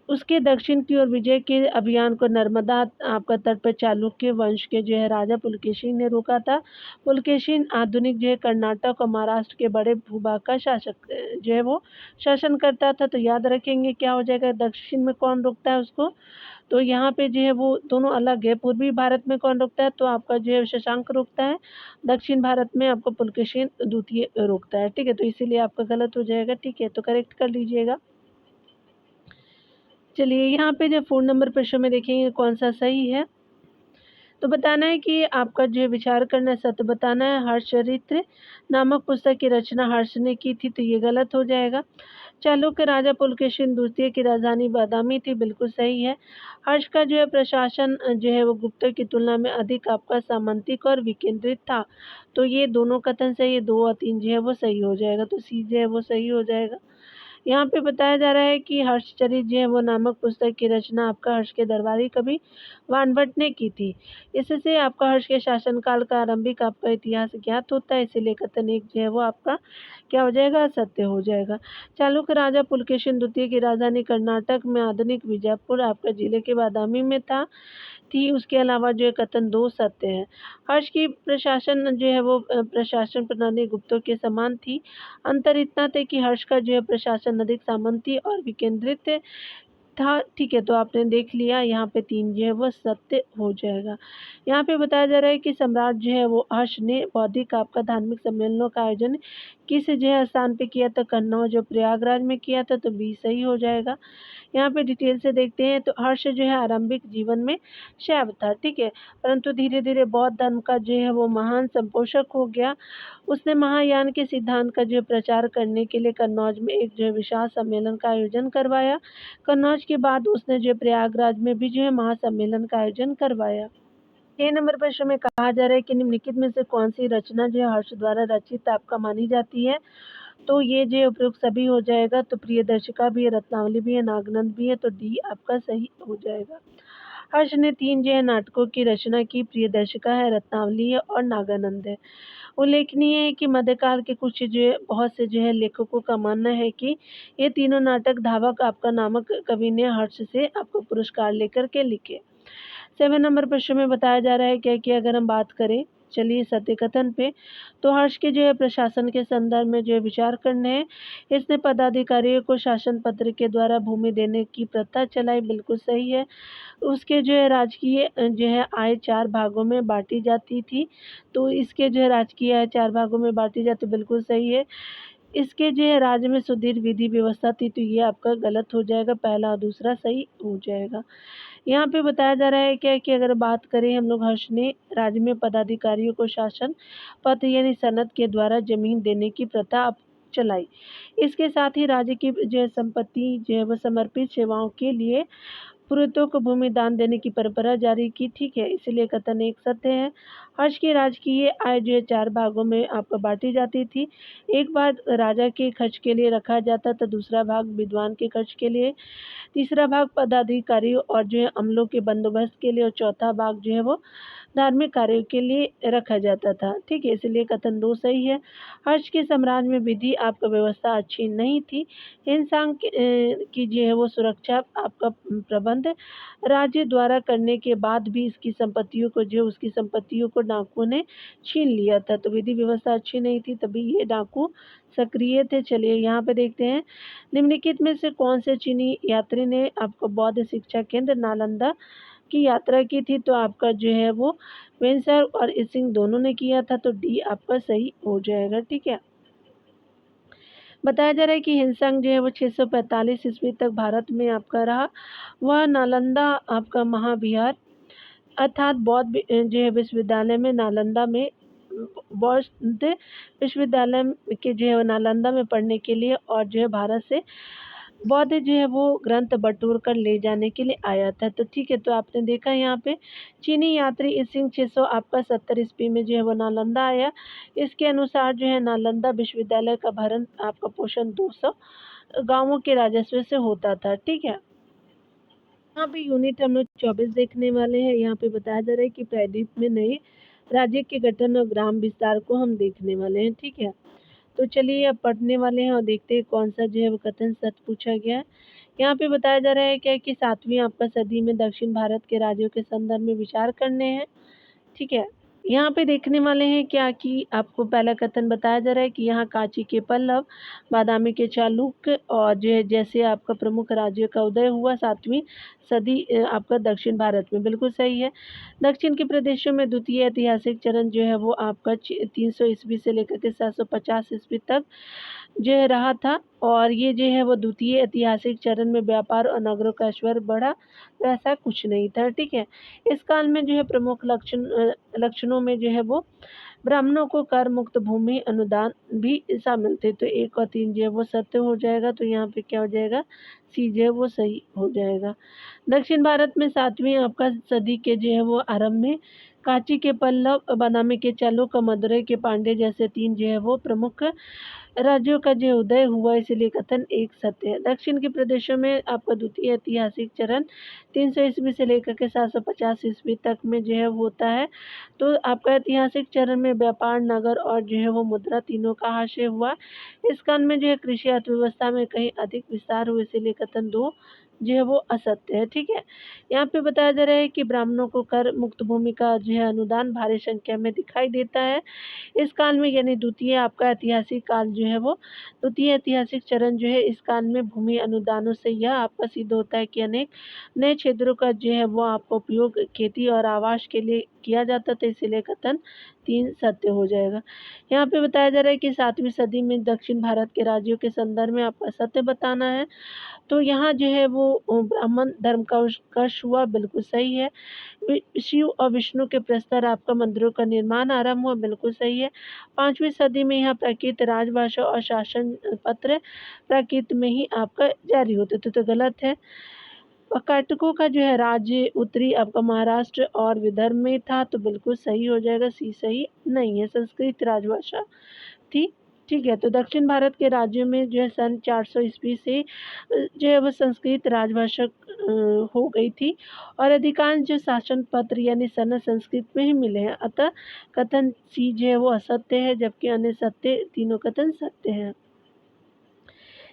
उसके दक्षिण की ओर विजय के अभियान को नर्मदा आपका तट पर चालुक्य वंश के जो है राजा पुलकेशिन ने रोका था। पुलकेशिन आधुनिक जो है कर्नाटक और महाराष्ट्र के बड़े भूभाग का शासक जो है वो शासन करता था। तो याद रखेंगे क्या हो जाएगा, दक्षिण में कौन रोकता है उसको, तो यहाँ पे जो है वो दोनों अलग है। पूर्वी भारत में कौन रोकता है, तो आपका जो है शशांक रोकता है। दक्षिण भारत में आपको पुलकेशिन द्वितीय रोकता है। ठीक है, तो इसीलिए आपका गलत हो जाएगा। ठीक है, तो करेक्ट कर लीजिएगा। चलिए यहाँ पे जो 4 नंबर प्रश्न में देखेंगे कौन सा सही है। तो बताना है कि आपका जो है विचार करना है, सत्य बताना है। हर्षचरित्र नामक पुस्तक की रचना हर्ष ने की थी, तो ये गलत हो जाएगा। चालुक्य राजा पुलकेशिन द्वितीय की राजधानी बादामी थी, बिल्कुल सही है। हर्ष का जो है प्रशासन जो है वो गुप्त की तुलना में अधिक आपका सामंतिक और विकेंद्रित था। तो ये दोनों कथन से ये 2 और 3 जो है वो सही हो जाएगा, तो सी जो है वो सही हो जाएगा। यहाँ पे बताया जा रहा है कि हर्षचरित जो है वो नामक पुस्तक की रचना आपका हर्ष के दरबारी कवि वानभट्ट ने की थी। इससे आपका हर्ष के शासनकाल का आरंभिक आपका इतिहास ज्ञात होता है, इसीलिए कथन 1 जो है वो आपका क्या हो जाएगा, सत्य हो जाएगा। चालुक्य राजा पुलकेशिन द्वितीय की राजधानी कर्नाटक में आधुनिक बीजापुर आपका जिले के बादामी में थी। उसके अलावा जो है कथन 2 सत्य है। हर्ष की प्रशासन जो है वो प्रशासन प्रणाली गुप्तों के समान थी। अंतर इतना था कि हर्ष का जो है प्रशासन अधिक सामंती और विकेंद्रित था। ठीक है, तो आपने देख लिया, यहाँ पे 3 जो है वो सत्य हो जाएगा। यहाँ पे बताया जा रहा है कि सम्राट जो है वो हर्ष ने बौद्धिक आपका धार्मिक सम्मेलनों का आयोजन किस जो है स्थान पे किया था, कन्नौज और प्रयागराज में किया था, तो बी सही हो जाएगा। यहाँ पे डिटेल से देखते हैं तो हर्ष जो है आरंभिक जीवन में शैव था, ठीक है, परंतु धीरे धीरे बौद्ध धर्म का जो है वो महान संपोषक हो गया। उसने महायान के सिद्धांत का जो है प्रचार करने के लिए कन्नौज में एक जो है विशाल सम्मेलन का आयोजन करवाया। कन्नौज के बाद उसने जो है प्रयागराज में भी जो है महासम्मेलन का आयोजन करवाया। 6 नंबर प्रश्न में कहा जा रहा है कि निम्नलिखित में से कौन सी रचना जो है हर्ष द्वारा रचित आपका मानी जाती है, तो ये जो उपयुक्त सभी हो जाएगा। तो प्रियदर्शिका भी है, रत्नावली भी है, नागनंद भी है, तो डी आपका सही हो जाएगा। हर्ष ने 3 जो है नाटकों की रचना की, प्रियदर्शिका है, रत्नावली है और नागानंद है। उल्लेखनीय है कि मध्यकाल के कुछ जो है बहुत से जो है लेखकों का मानना है कि ये तीनों नाटक धावक आपका नामक कवि ने हर्ष से आपको पुरस्कार लेकर के लिखे। 7 नंबर प्रश्न में बताया जा रहा है क्या कि अगर हम बात करें, चलिए सत्य कथन पे, तो हर्ष के जो है प्रशासन के संदर्भ में जो है विचार करने हैं। इसने पदाधिकारियों को शासन पत्र के द्वारा भूमि देने की प्रथा चलाई, बिल्कुल सही है। उसके जो है राजकीय जो है आय 4 भागों में बांटी जाती थी, तो इसके जो है राजकीय आय 4 भागों में बांटी जाती, बिल्कुल सही है। इसके जो है राज्य में सुदृढ़ विधि व्यवस्था थी, तो ये आपका गलत हो जाएगा, पहला और दूसरा सही हो जाएगा। यहाँ पे बताया जा रहा है क्या कि अगर बात करें हम लोग, हर्ष ने राज्य में पदाधिकारियों को शासन पत्र यानी सनद के द्वारा जमीन देने की प्रथा चलाई। इसके साथ ही राज्य की जो है संपत्ति जो है वो समर्पित सेवाओं के लिए पुरोहितों को भूमि दान देने की परंपरा जारी की, ठीक है, इसलिए कथन 1 सत्य है। हर्ष की राजकीय आय जो है 4 भागों में आपको बांटी जाती थी। एक भाग राजा के खर्च के लिए रखा जाता था, दूसरा भाग विद्वान के खर्च के लिए, तीसरा भाग पदाधिकारियों और जो है अमलों के बंदोबस्त के लिए, और चौथा भाग जो है वो धार्मिक कार्यों के लिए रखा जाता था, ठीक है, इसलिए कथन 2 सही है। हर्ष के साम्राज्य में विधि आपका व्यवस्था अच्छी नहीं थी। हिंसा की जो है वो सुरक्षा आपका प्रबंध राज्य द्वारा करने के बाद भी इसकी संपत्तियों को जो उसकी संपत्तियों को डाकुओं ने छीन लिया था, तो विधि व्यवस्था अच्छी नहीं थी, तभी ये डाकू सक्रिय थे। चलिए यहाँ पे देखते हैं, निम्नलिखित में से कौन से चीनी यात्री ने आपको बौद्ध शिक्षा केंद्र नालंदा की यात्रा की थी, तो आपका जो है वो वेंसर और इसिंग दोनों ने किया था, तो डी आपका सही हो जाएगा, ठीक है। बताया जा रहा है कि हिंसंग जो है वो 645 ईस्वी तक भारत में आपका रहा। वह नालंदा आपका महाविहार अर्थात बौद्ध जो है विश्वविद्यालय में नालंदा में बौद्ध विश्वविद्यालय के जो है नालंदा में पढ़ने के लिए और जो है भारत से बौद्ध जो है वो ग्रंथ बटोर कर ले जाने के लिए आया था, तो ठीक है, तो आपने देखा यहाँ पे चीनी यात्री इसिंग 600 आपका 70 ईस्वी में जो है वो नालंदा आया। इसके अनुसार जो है नालंदा विश्वविद्यालय का भरण आपका पोषण 200 गांवों के राजस्व से होता था, ठीक है। यहाँ पे यूनिट हम लोग 24 देखने वाले हैं। यहाँ पे बताया जा रहा है कि प्रायद्वीप में नए राज्य के गठन और ग्राम विस्तार को हम देखने वाले हैं, ठीक है। तो चलिए अब पढ़ने वाले हैं और देखते हैं कौन सा जो है वो कथन सत्य पूछा गया है। यहाँ पे बताया जा रहा है क्या कि 7वीं आपका सदी में दक्षिण भारत के राज्यों के संदर्भ में विचार करने हैं, ठीक है। यहाँ पे देखने वाले हैं क्या कि आपको पहला कथन बताया जा रहा है कि यहाँ कांची के पल्लव, बादामी के चालुक्य और जो है जैसे आपका प्रमुख राज्यों का उदय हुआ 7वीं सदी आपका दक्षिण भारत में, बिल्कुल सही है। दक्षिण के प्रदेशों में द्वितीय ऐतिहासिक चरण जो है वो आपका 300 ईस्वी से लेकर के 750 ईस्वी तक जो है रहा था और ये जो है वो द्वितीय ऐतिहासिक चरण में व्यापार और नगरों का ऐश्वर्य बढ़ा, तो ऐसा कुछ नहीं था, ठीक है। इस काल में जो है प्रमुख लक्षणों में जो है वो ब्राह्मणों को कर मुक्त भूमि अनुदान भी शामिल थे। तो 1 और 3 जो है वो सत्य हो जाएगा, तो यहाँ पे क्या हो जाएगा, सी जो है वो सही हो जाएगा। दक्षिण भारत में 7वीं आपका सदी के जो है वो आरंभ में कांची के पल्लव, बादामी के चालुक्य, मदुरई के पांड्य जैसे 3 जो है वो प्रमुख राज्यों का जो उदय हुआ, इसलिए कथन एक सत्य है। दक्षिण के प्रदेशों में आपका द्वितीय ऐतिहासिक चरण 300 ईस्वी से लेकर के 750 ईस्वी तक में जो है होता है। तो आपका ऐतिहासिक चरण में व्यापार, नगर और जो है वो मुद्रा तीनों का हाशिए हुआ। इस काल में जो है कृषि अर्थव्यवस्था में कहीं अधिक विस्तार हुआ, इसीलिए कथन 2 जो है वो असत्य है, ठीक है। यहाँ पे बताया जा रहा है कि ब्राह्मणों को कर मुक्त भूमि का जो है अनुदान भारी संख्या में दिखाई देता है। इस काल में यानी द्वितीय आपका ऐतिहासिक काल जो है वो द्वितीय ऐतिहासिक चरण जो है, इस काल में भूमि अनुदानों से यह आपका सिद्ध होता है कि अनेक नए क्षेत्रों का जो है वो आपका उपयोग खेती और आवास के लिए किया जाता था, इसीलिए कथन 3 सत्य हो जाएगा। यहाँ पे बताया जा रहा है कि 7वीं सदी में दक्षिण भारत के राज्यों के संदर्भ में आपका सत्य बताना है। तो यहाँ जो है वो ब्राह्मण धर्म का उत्कर्ष हुआ, बिल्कुल सही है। शिव और विष्णु के प्रस्तर आपका मंदिरों का निर्माण आरंभ हुआ, बिल्कुल सही है। 5वीं सदी में यहाँ प्राकृत राजभाषा और शासन पत्र प्राकृत में ही आपका जारी होते थे, तो गलत है। कर्नाटकों का जो है राज्य उत्तरी आपका महाराष्ट्र और विदर्भ में था, तो बिल्कुल सही हो जाएगा, सी सही नहीं है, संस्कृत राजभाषा थी, ठीक है। तो दक्षिण भारत के राज्यों में जो है सन 400 ईस्वी से जो है वो संस्कृत राजभाषा हो गई थी और अधिकांश जो शासन पत्र यानी सनद संस्कृत में ही मिले हैं, अतः कथन सी जो है वो असत्य है, जबकि अन्य सत्य, तीनों कथन सत्य हैं।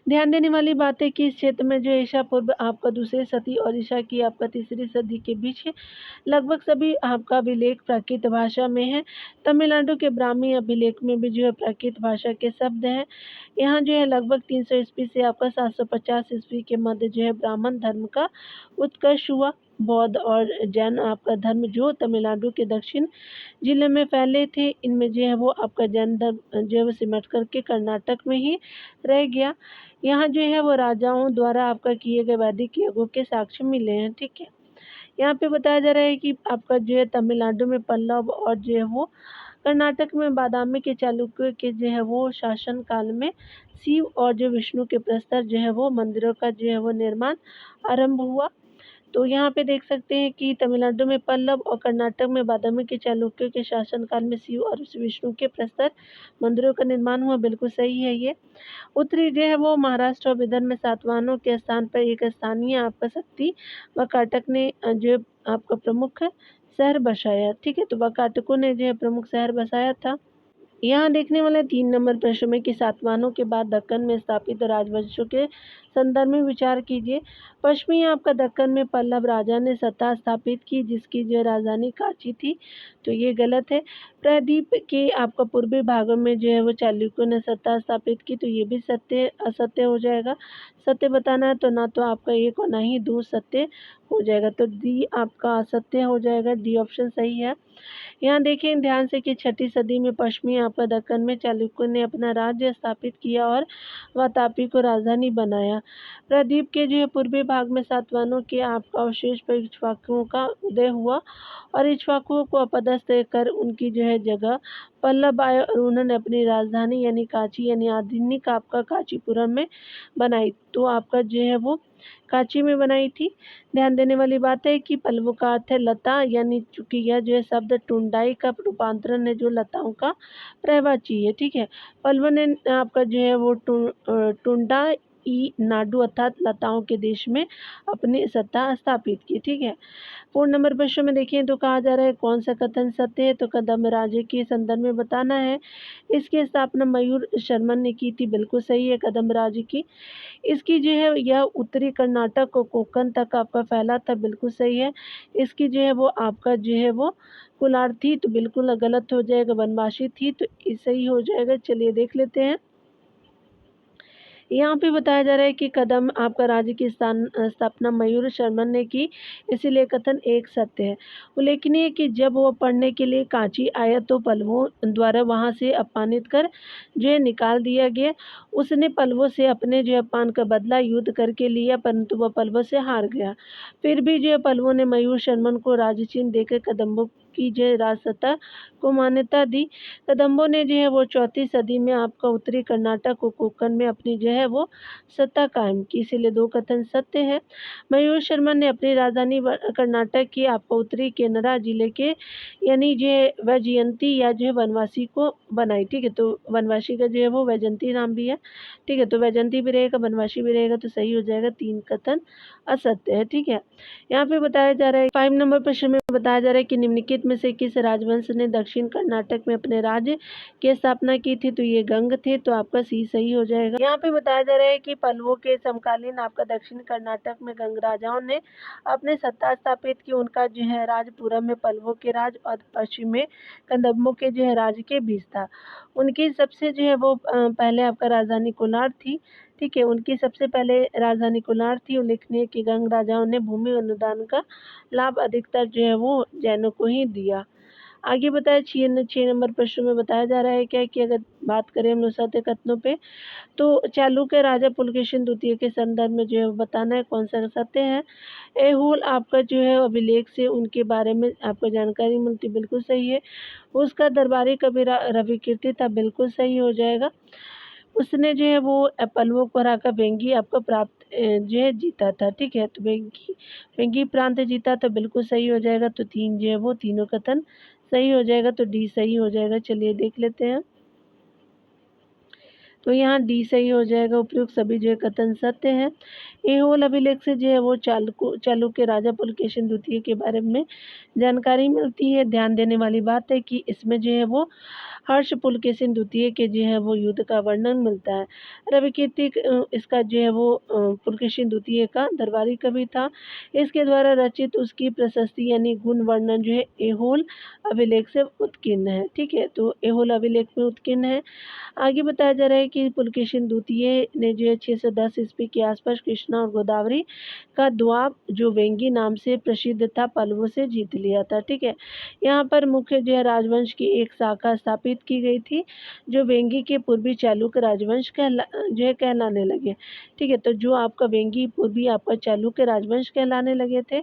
ध्यान देने वाली बात है कि इस क्षेत्र में जो ईसा पूर्व आपका दूसरी सदी और ईसा की आपका तीसरी सदी के बीच लगभग सभी आपका अभिलेख प्राकृत भाषा में है। तमिलनाडु के ब्राह्मी अभिलेख में भी जो है प्राकृत भाषा के शब्द हैं। यहाँ जो है लगभग 300 ईस्वी से आपका 750 ईस्वी के मध्य जो है ब्राह्मण धर्म का उत्कर्ष हुआ। बौद्ध और जैन आपका धर्म जो तमिलनाडु के दक्षिण जिले में फैले थे, इनमें जो है वो आपका जैन धर्म जो है वो सिमट करके कर्नाटक में ही रह गया। यहाँ जो है वो राजाओं द्वारा आपका किए गए वैदिक यज्ञों के साक्ष्य मिले हैं, ठीक है। यहाँ पे बताया जा रहा है कि आपका जो है तमिलनाडु में पल्लव और जो है वो कर्नाटक में बादामी के चालुक्य के जो है वो शासन काल में शिव और जो विष्णु के प्रस्तर जो है वो मंदिरों का जो है वो निर्माण आरंभ हुआ। तो यहाँ पे देख सकते हैं कि तमिलनाडु में पल्लव और कर्नाटक में बादामी के चालुक्यों के शासनकाल में शिव और विष्णु के प्रस्तर मंदिरों का निर्माण हुआ, बिल्कुल सही है ये। उत्तरी जो है वो महाराष्ट्र और विदर्भ में सातवाहनों के स्थान पर एक स्थानीय आपका शक्ति वाकाटक ने जो आपका प्रमुख शहर बसाया, ठीक है। तो वाकाटकों ने जो है प्रमुख शहर बसाया था। यहाँ देखने वाले 3 नंबर प्रश्न में कि सातवाहनों के बाद दक्कन में स्थापित राजवंशों के संदर्भ में विचार कीजिए। पश्चिमी आपका दक्कन में पल्लव राजा ने सत्ता स्थापित की, जिसकी जो राजधानी कांची थी, तो ये गलत है। प्रायद्वीप के आपका पूर्वी भागों में जो है वो चालुक्यों ने सत्ता स्थापित की, तो ये भी सत्य असत्य हो जाएगा। सत्य बताना है तो ना तो आपका एक और ना ही दो सत्य हो जाएगा, तो डी आपका असत्य हो जाएगा, डी ऑप्शन सही है। यहाँ देखें ध्यान से कि 6ठी सदी में पश्चिमी आपका दक्कन में चालुक्यों ने अपना राज्य स्थापित किया और वातापी को राजधानी बनाया। प्रायद्वीप के जो है पूर्वी भाग में सातवाहनों के आपका अवशेष पर इक्ष्वाकुओं का उदय हुआ और इक्ष्वाकुओं को अपदस्थ कर उनकी जो है जगह पल्लव आए और उन्होंने अपनी राजधानी यानी कांची यानी आधुनिक आपका कांचीपुरम में बनाई, तो आपका जो है वो कांची में बनाई थी। ध्यान देने वाली बात है कि पल्लव का अर्थ है लता, यानी चूंकि यह जो है शब्द टुंडाई का रूपांतरण है जो लताओं का प्रवाची है, ठीक है। पल्लव ने आपका जो है वो टुंडा ई नाडु अर्थात लताओं के देश में अपनी सत्ता स्थापित की, ठीक है। 4 नंबर प्रश्न में देखिए तो कहा जा रहा है कौन सा कथन सत्य है, तो कदम्ब राज्य के संदर्भ में बताना है। इसकी स्थापना मयूर शर्मन ने की थी, बिल्कुल सही है कदम्ब राज्य की। इसकी जो है यह उत्तरी कर्नाटक और कोंकण तक आपका फैला था, बिल्कुल सही है। इसकी जो है वो आपका जो है वो कुलार थी, तो बिल्कुल गलत हो जाएगा, वनवासी थी, तो सही हो जाएगा। चलिए देख लेते हैं यहाँ पे बताया जा रहा है कि कदम आपका राज्य की स्थापना मयूर शर्मन ने की, इसीलिए कथन एक सत्य है। उल्लेखनीय है कि जब वो पढ़ने के लिए कांची आया तो पल्लवों द्वारा वहाँ से अपमानित कर जो है निकाल दिया गया। उसने पल्लवों से अपने जो है अपमान का बदला युद्ध करके लिया, परंतु वह पल्लवों से हार गया। फिर भी जो है पल्लवों ने मयूर शर्मन को राजचिन्ह देकर कदम्बों की जो है राजसत्ता को मान्यता दी। कदम्बों ने जो है वो 4वीं सदी में आपका उत्तरी कर्नाटक और कोंकण में अपनी जो है वो सत्ता कायम की, इसीलिए दो कथन सत्य है। मयूर शर्मा ने अपनी राजधानी कर्नाटक की आपका उत्तरी केनरा जिले के यानी जो है वैजयंती या जो है वनवासी को बनाई। ठीक है, तो वनवासी का जो है वो वैजयंती नाम भी है। ठीक है, तो वैजयंती भी रहेगा, वनवासी भी रहेगा, तो सही हो जाएगा। 3 कथन असत्य है। ठीक है, यहाँ पे बताया जा रहा है 5 नंबर प्रश्न में बताया जा रहा है कि निम्नलिखित में से किस राजवंश ने दक्षिण कर्नाटक में अपने राज्य की स्थापना की थी, तो ये गंग थे, तो आपका सी सही हो जाएगा। यहाँ पे बताया जा रहा है कि पल्लवों के समकालीन आपका दक्षिण कर्नाटक में गंग राजाओं ने अपने सत्ता स्थापित की। उनका जो है राज पूरब में पल्लवों के राज और पश्चिम में कदम्बों के जो है राज के बीच था। उनकी सबसे जो है वो पहले आपका राजधानी कोलार थी। ठीक है, उनकी सबसे पहले राजधानी कोलार थी। उल्लेखनीय कि गंग राजाओं ने भूमि अनुदान का लाभ अधिकतर जो है वो जैनों को ही दिया। आगे बताया 6 नंबर प्रश्न में बताया जा रहा है क्या कि अगर बात करें हम लोग सत्य कथनों पे, तो चालुक्य राजा पुलकेशिन द्वितीय के संदर्भ में जो है वो बताना है कौन सा सत्य है। एहोल आपका जो है अभिलेख से उनके बारे में आपको जानकारी मिलती, बिल्कुल सही है। उसका दरबारी कवि रविकीर्ति था, बिल्कुल सही हो जाएगा। उसने जो है वो पल्लवों को हराकर वेंगी आपका प्राप्त जो है जीता था। ठीक है, तो वेंगी वेंगी प्रांत जीता, तो बिल्कुल सही हो जाएगा। तो 3 जो है वो तीनों कथन सही हो जाएगा, तो डी सही हो जाएगा। चलिए देख लेते हैं, तो यहाँ डी सही हो जाएगा। उपयुक्त सभी जो है कथन सत्य है। एहोल अभिलेख से जो है वो चालुक्य राजा पुलकेशिन द्वितीय के बारे में जानकारी मिलती है। ध्यान देने वाली बात है कि इसमें जो है वो हर्ष पुलकेशिन द्वितीय के जो है वो युद्ध का वर्णन मिलता है। रविकीर्ति इसका जो है वो पुलकेशिन द्वितीय का दरबारी कवि था। इसके द्वारा रचित उसकी प्रशस्ति यानी गुण वर्णन जो है एहोल अभिलेख से उत्कीर्ण है। ठीक है, तो एहोल अभिलेख में उत्कीर्ण है। आगे बताया जा रहा है कि पुलकेशिन द्वितीय ने जो है 610 ईस्वी के आसपास कृष्णा और गोदावरी का द्वाब जो वेंगी नाम से प्रसिद्ध था पल्लवों से जीत लिया था। ठीक है, यहाँ पर मुख्य जो है राजवंश की एक शाखा स्थापित की गई थी जो वेंगी के पूर्वी चालुक्य राजवंश जो है कहलाने लगे। ठीक है, तो जो आपका वेंगी पूर्वी आपका चालुक्य राजवंश कहलाने लगे थे।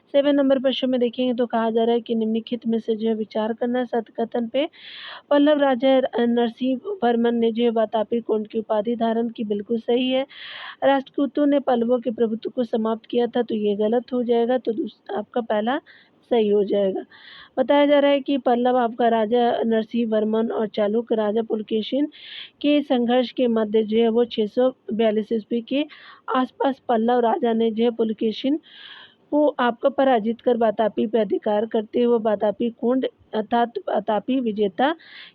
7 नंबर प्रश्न में देखेंगे तो कहा जा रहा है कि निम्नलिखित में से जो है विचार करना सत्य कथन पे। पल्लव राजा नरसिंह वर्मन ने जो है वातापी कोंड की उपाधि धारण की, बिल्कुल सही है। राष्ट्रकूटों ने पल्लवों के प्रभुत्व को समाप्त किया था, तो ये गलत हो जाएगा। तो आपका पहला सही हो जाएगा। बताया जा रहा है कि पल्लव आपका राजा नरसिंह वर्मन और चालुक्य राजा पुलकेशिन के संघर्ष के मध्य जो है वो 642 ईस्वी के आसपास पल्लव राजा ने जो है पुलकेशिन को आपका पराजित कर वातापी पर अधिकार करते हुए वातापी कोंड अर्थात वातापी विजेता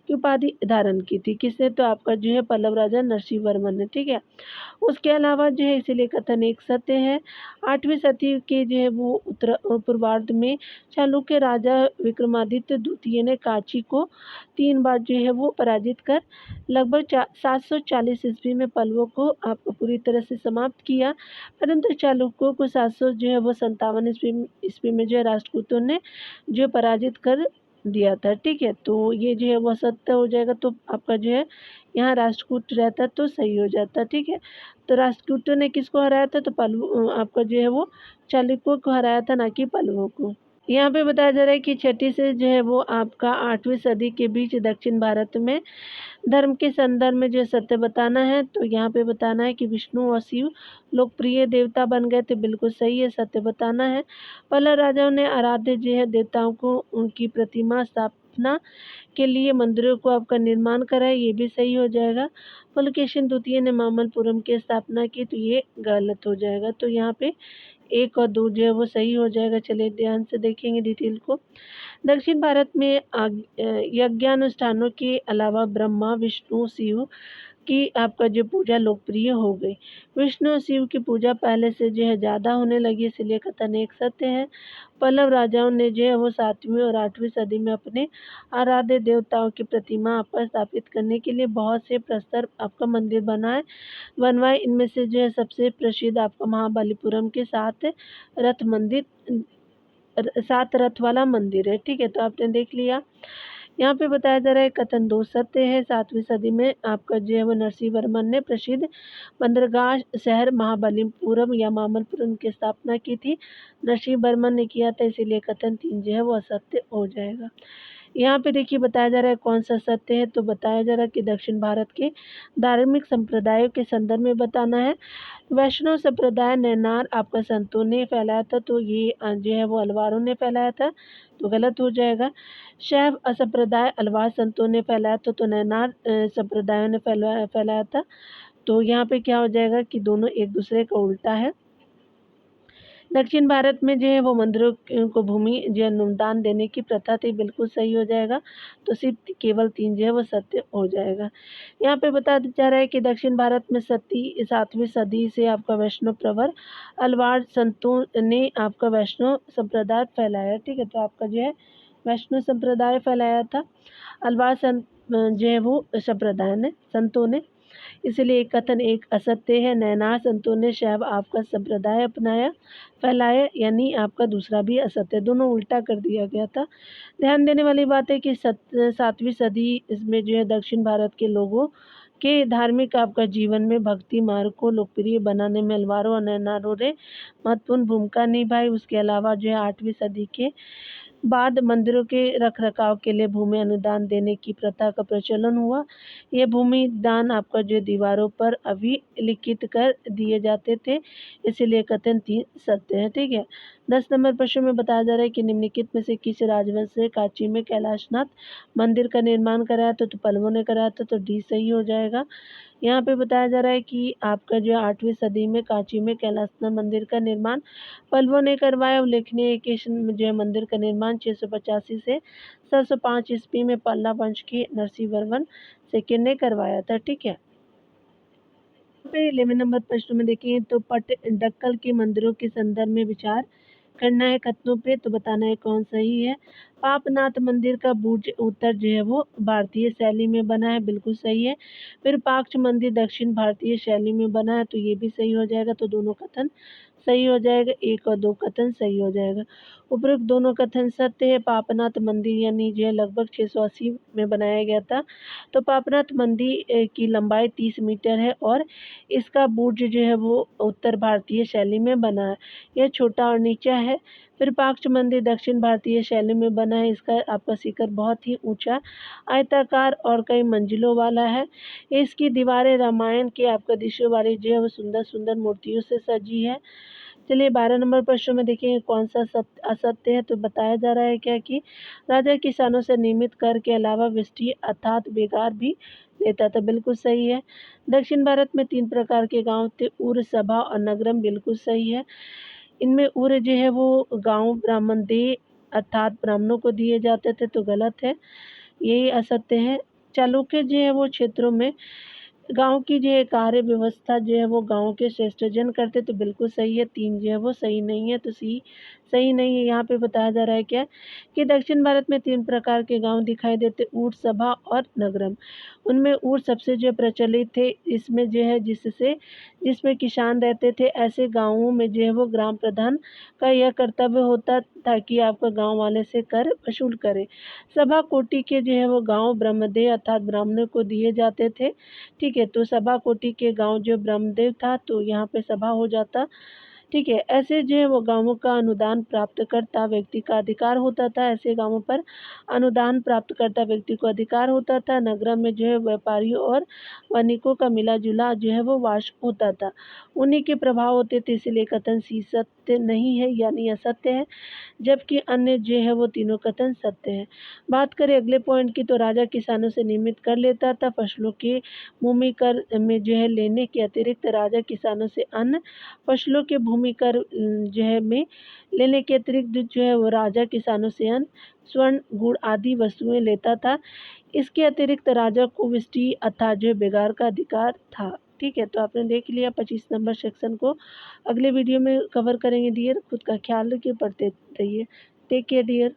की उपाधि धारण की थी। किसने? तो आपका जो है पल्लव राजा नरसिंह वर्मन ने। ठीक है, उसके अलावा जो है इसीलिए कथन एक सत्य है। 8वीं सदी के जो है वो पूर्वार्ध में चालुक्य राजा विक्रमादित्य द्वितीय ने कांची को 3 बार जो है वो पराजित कर लगभग 740 ईस्वी में पल्लवों को आपको पूरी तरह से समाप्त किया। परंतु चालुक्यों को 700 जो है वो 57 ईस्वी में जो है राष्ट्रकूटों ने जो पराजित कर दिया था। ठीक है, तो ये जो है वो सत्य हो जाएगा। तो आपका जो है यहाँ राष्ट्रकूट रहता तो सही हो जाता। ठीक है, तो राष्ट्रकूटों ने किसको हराया था? तो पल्लव आपका जो है वो चालुक्यों को हराया था, ना कि पल्लवों को। यहाँ पे बताया जा रहा है कि 6ठी से जो है वो आपका 8वीं सदी के बीच दक्षिण भारत में धर्म के संदर्भ में जो सत्य बताना है। तो यहाँ पे बताना है कि विष्णु और शिव लोकप्रिय देवता बन गए थे, बिल्कुल सही है, सत्य बताना है। पल्लव राजाओं ने आराध्य जो है देवताओं को उनकी प्रतिमा स्थापना के लिए मंदिरों को आपका निर्माण कराया, ये भी सही हो जाएगा। पुलकेशिन द्वितीय ने मामल्लपुरम की स्थापना की, तो ये गलत हो जाएगा। तो यहाँ पे 1 और 2 जो है वो सही हो जाएगा। चलिए ध्यान से देखेंगे डिटेल को। दक्षिण भारत में यज्ञानुष्ठानों के अलावा ब्रह्मा, विष्णु, शिव कि आपका जो पूजा लोकप्रिय हो गई। विष्णु और शिव की पूजा पहले से जो है ज़्यादा होने लगी, इसलिए कथन एक सत्य है। पल्लव राजाओं ने जो है वो 7वीं और 8वीं सदी में अपने आराध्य देवताओं की प्रतिमा आपका स्थापित करने के लिए बहुत से प्रस्तर आपका मंदिर बनवाए। इनमें से जो है सबसे प्रसिद्ध आपका महाबलीपुरम के 7 रथ वाला मंदिर है। ठीक है, तो आपने देख लिया। यहाँ पे बताया जा रहा है कथन 2 सत्य है। 7वीं सदी में आपका जो है वो नरसिंह वर्मन ने प्रसिद्ध बंदरगाह शहर महाबलीपुरम या मामल्लपुरम की स्थापना की थी। नरसिंह वर्मन ने किया था, इसीलिए कथन 3 जो है वो असत्य हो जाएगा। यहाँ पे देखिए बताया जा रहा है कौन सा सत्य है, तो बताया जा रहा है कि दक्षिण भारत के धार्मिक संप्रदायों के संदर्भ में बताना है। वैष्णव संप्रदाय नैनार आपका संतों ने फैलाया था, तो ये जो है वो अलवारों ने फैलाया था, तो गलत हो जाएगा। शैव संप्रदाय अलवार संतों ने फैलाया था, तो नैनार संप्रदायों ने फैलाया था। तो यहाँ पे क्या हो जाएगा कि दोनों एक दूसरे का उल्टा है। दक्षिण भारत में जो है वो मंदिरों को भूमि जो है अनुदान देने की प्रथा थी, बिल्कुल सही हो जाएगा। तो सिर्फ केवल 3 जो है वो सत्य हो जाएगा। यहाँ पे बताया जा रहा है कि दक्षिण भारत में 7वीं सदी से आपका वैष्णव प्रवर अलवार संतों ने आपका वैष्णव संप्रदाय फैलाया। ठीक है, तो आपका जो है वैष्णव संप्रदाय फैलाया था अलवार जो है वो संतों ने, इसलिए कथन एक असत्य है। नैनार संतों ने शैव आपका संप्रदाय अपनाया फैलाया, यानी आपका दूसरा भी असत्य, दोनों उल्टा कर दिया गया था। ध्यान देने वाली बात है कि 7वीं सदी इसमें जो है दक्षिण भारत के लोगों के धार्मिक आपका जीवन में भक्ति मार्ग को लोकप्रिय बनाने में अलवारों और नैनारों ने महत्वपूर्ण भूमिका निभाई। उसके अलावा जो है 8वीं सदी के बाद मंदिरों के रखरखाव के लिए भूमि अनुदान देने की प्रथा का प्रचलन हुआ। ये भूमि दान आपका जो दीवारों पर अभिलिखित कर दिए जाते थे, इसीलिए कथन 3 सत्य है। ठीक है, 10 नंबर प्रश्न में बताया जा रहा है कि निम्नलिखित में से किस राजवंश से कांची में कैलाशनाथ मंदिर का निर्माण कराया था, तो पल्लवों ने कराया था, तो डी सही हो जाएगा। यहाँ पे बताया जा रहा है कि आपका जो 8वीं सदी में कांची में कैलाशनाथ मंदिर का निर्माण पल्लवों ने करवाया। उल्लेखनीय है कि जो है मंदिर का निर्माण 685 से 705 ईस्वी में पल्लव वंश के नरसिंह वर्मन सेकंड ने करवाया था। ठीक है, पे 11 नंबर प्रश्न में देखें तो पट्टडकल के मंदिरों के संदर्भ में विचार करना है कथनों पे, तो बताना है कौन सही है। पापनाथ मंदिर का बुर्ज उत्तर जो है वो भारतीय शैली में बना है, बिल्कुल सही है। विरूपाक्ष मंदिर दक्षिण भारतीय शैली में बना है, तो ये भी सही हो जाएगा। तो दोनों कथन सही हो जाएगा, 1 और 2 कथन सही हो जाएगा। उपरोक्त दोनों कथन सत्य है। पापनाथ मंदिर यानी जो है लगभग 680 में बनाया गया था। तो पापनाथ मंदिर की लंबाई 30 मीटर है और इसका बुर्ज जो है वो उत्तर भारतीय शैली में बना है। यह छोटा और नीचा है। विरूपाक्ष मंदिर दक्षिण भारतीय शैली में बना है। इसका आपका शिखर बहुत ही ऊंचा आयताकार और कई मंजिलों वाला है। इसकी दीवारें रामायण के आपका दृश्यों वाली जो है वो सुंदर सुंदर मूर्तियों से सजी है। चलिए 12 नंबर प्रश्न में देखेंगे कौन सा सत्य असत्य है, तो बताया जा रहा है क्या कि राजा किसानों से नियमित कर के अलावा वृष्टि अर्थात बेगार भी लेता था, बिल्कुल सही है। दक्षिण भारत में 3 प्रकार के गांव थे, उर, सभा और नगरम, बिल्कुल सही है। इनमें उर जो है वो गांव ब्राह्मण दे अर्थात ब्राह्मणों को दिए जाते थे, तो गलत है, यही असत्य है। चालुक्य जो है वो क्षेत्रों में गाँव की जो है कार्य व्यवस्था जो है वो गाँव के श्रेष्ठजन करते, तो बिल्कुल सही है। 3 जो है वो सही नहीं है, तो सी सही नहीं है। यहाँ पे बताया जा रहा है क्या कि दक्षिण भारत में 3 प्रकार के गाँव दिखाई देते, ऊट, सभा और नगरम। उनमें ऊट सबसे जो प्रचलित थे, इसमें जो है जिसमें किसान रहते थे, ऐसे गाँवों में जो है वो ग्राम प्रधान का यह कर्तव्य होता था कि आपका गाँव वाले से कर वसूल करे। सभा कोटि के जो है वो गाँव ब्रह्मदेव अर्थात ब्राह्मणों को दिए जाते थे। ठीक है, तो सभा कोटि के गांव जो ब्रह्मदेव था, तो यहाँ पे सभा हो जाता। ठीक है, ऐसे जो है वो गांवों का अनुदान प्राप्तकर्ता व्यक्ति का अधिकार होता था। ऐसे गांवों पर अनुदान प्राप्तकर्ता व्यक्ति को अधिकार होता था। नगरों में जो है व्यापारियों और वणिकों का मिला जुला जो है वो वास होता था, उन्हीं के प्रभाव होते थे, इसलिए कथन सी सत्य नहीं है यानी असत्य है, जबकि अन्य जो है वो तीनों कथन सत्य है। बात करें अगले पॉइंट की, तो राजा किसानों से नियमित कर लेता था। फसलों के भूमि कर में जो है लेने के अतिरिक्त राजा किसानों से अन्य फसलों के भूमि भूमि कर जो है में लेने के अतिरिक्त जो है वो राजा किसानों से अन्न, स्वर्ण, गुड़ आदि वस्तुएं लेता था। इसके अतिरिक्त राजा को विष्टि अर्थात जो है बेगार का अधिकार था। ठीक है, तो आपने देख लिया 25 नंबर सेक्शन को। अगले वीडियो में कवर करेंगे डियर। खुद का ख्याल रखिए, पढ़ते रहिए। Take care dear.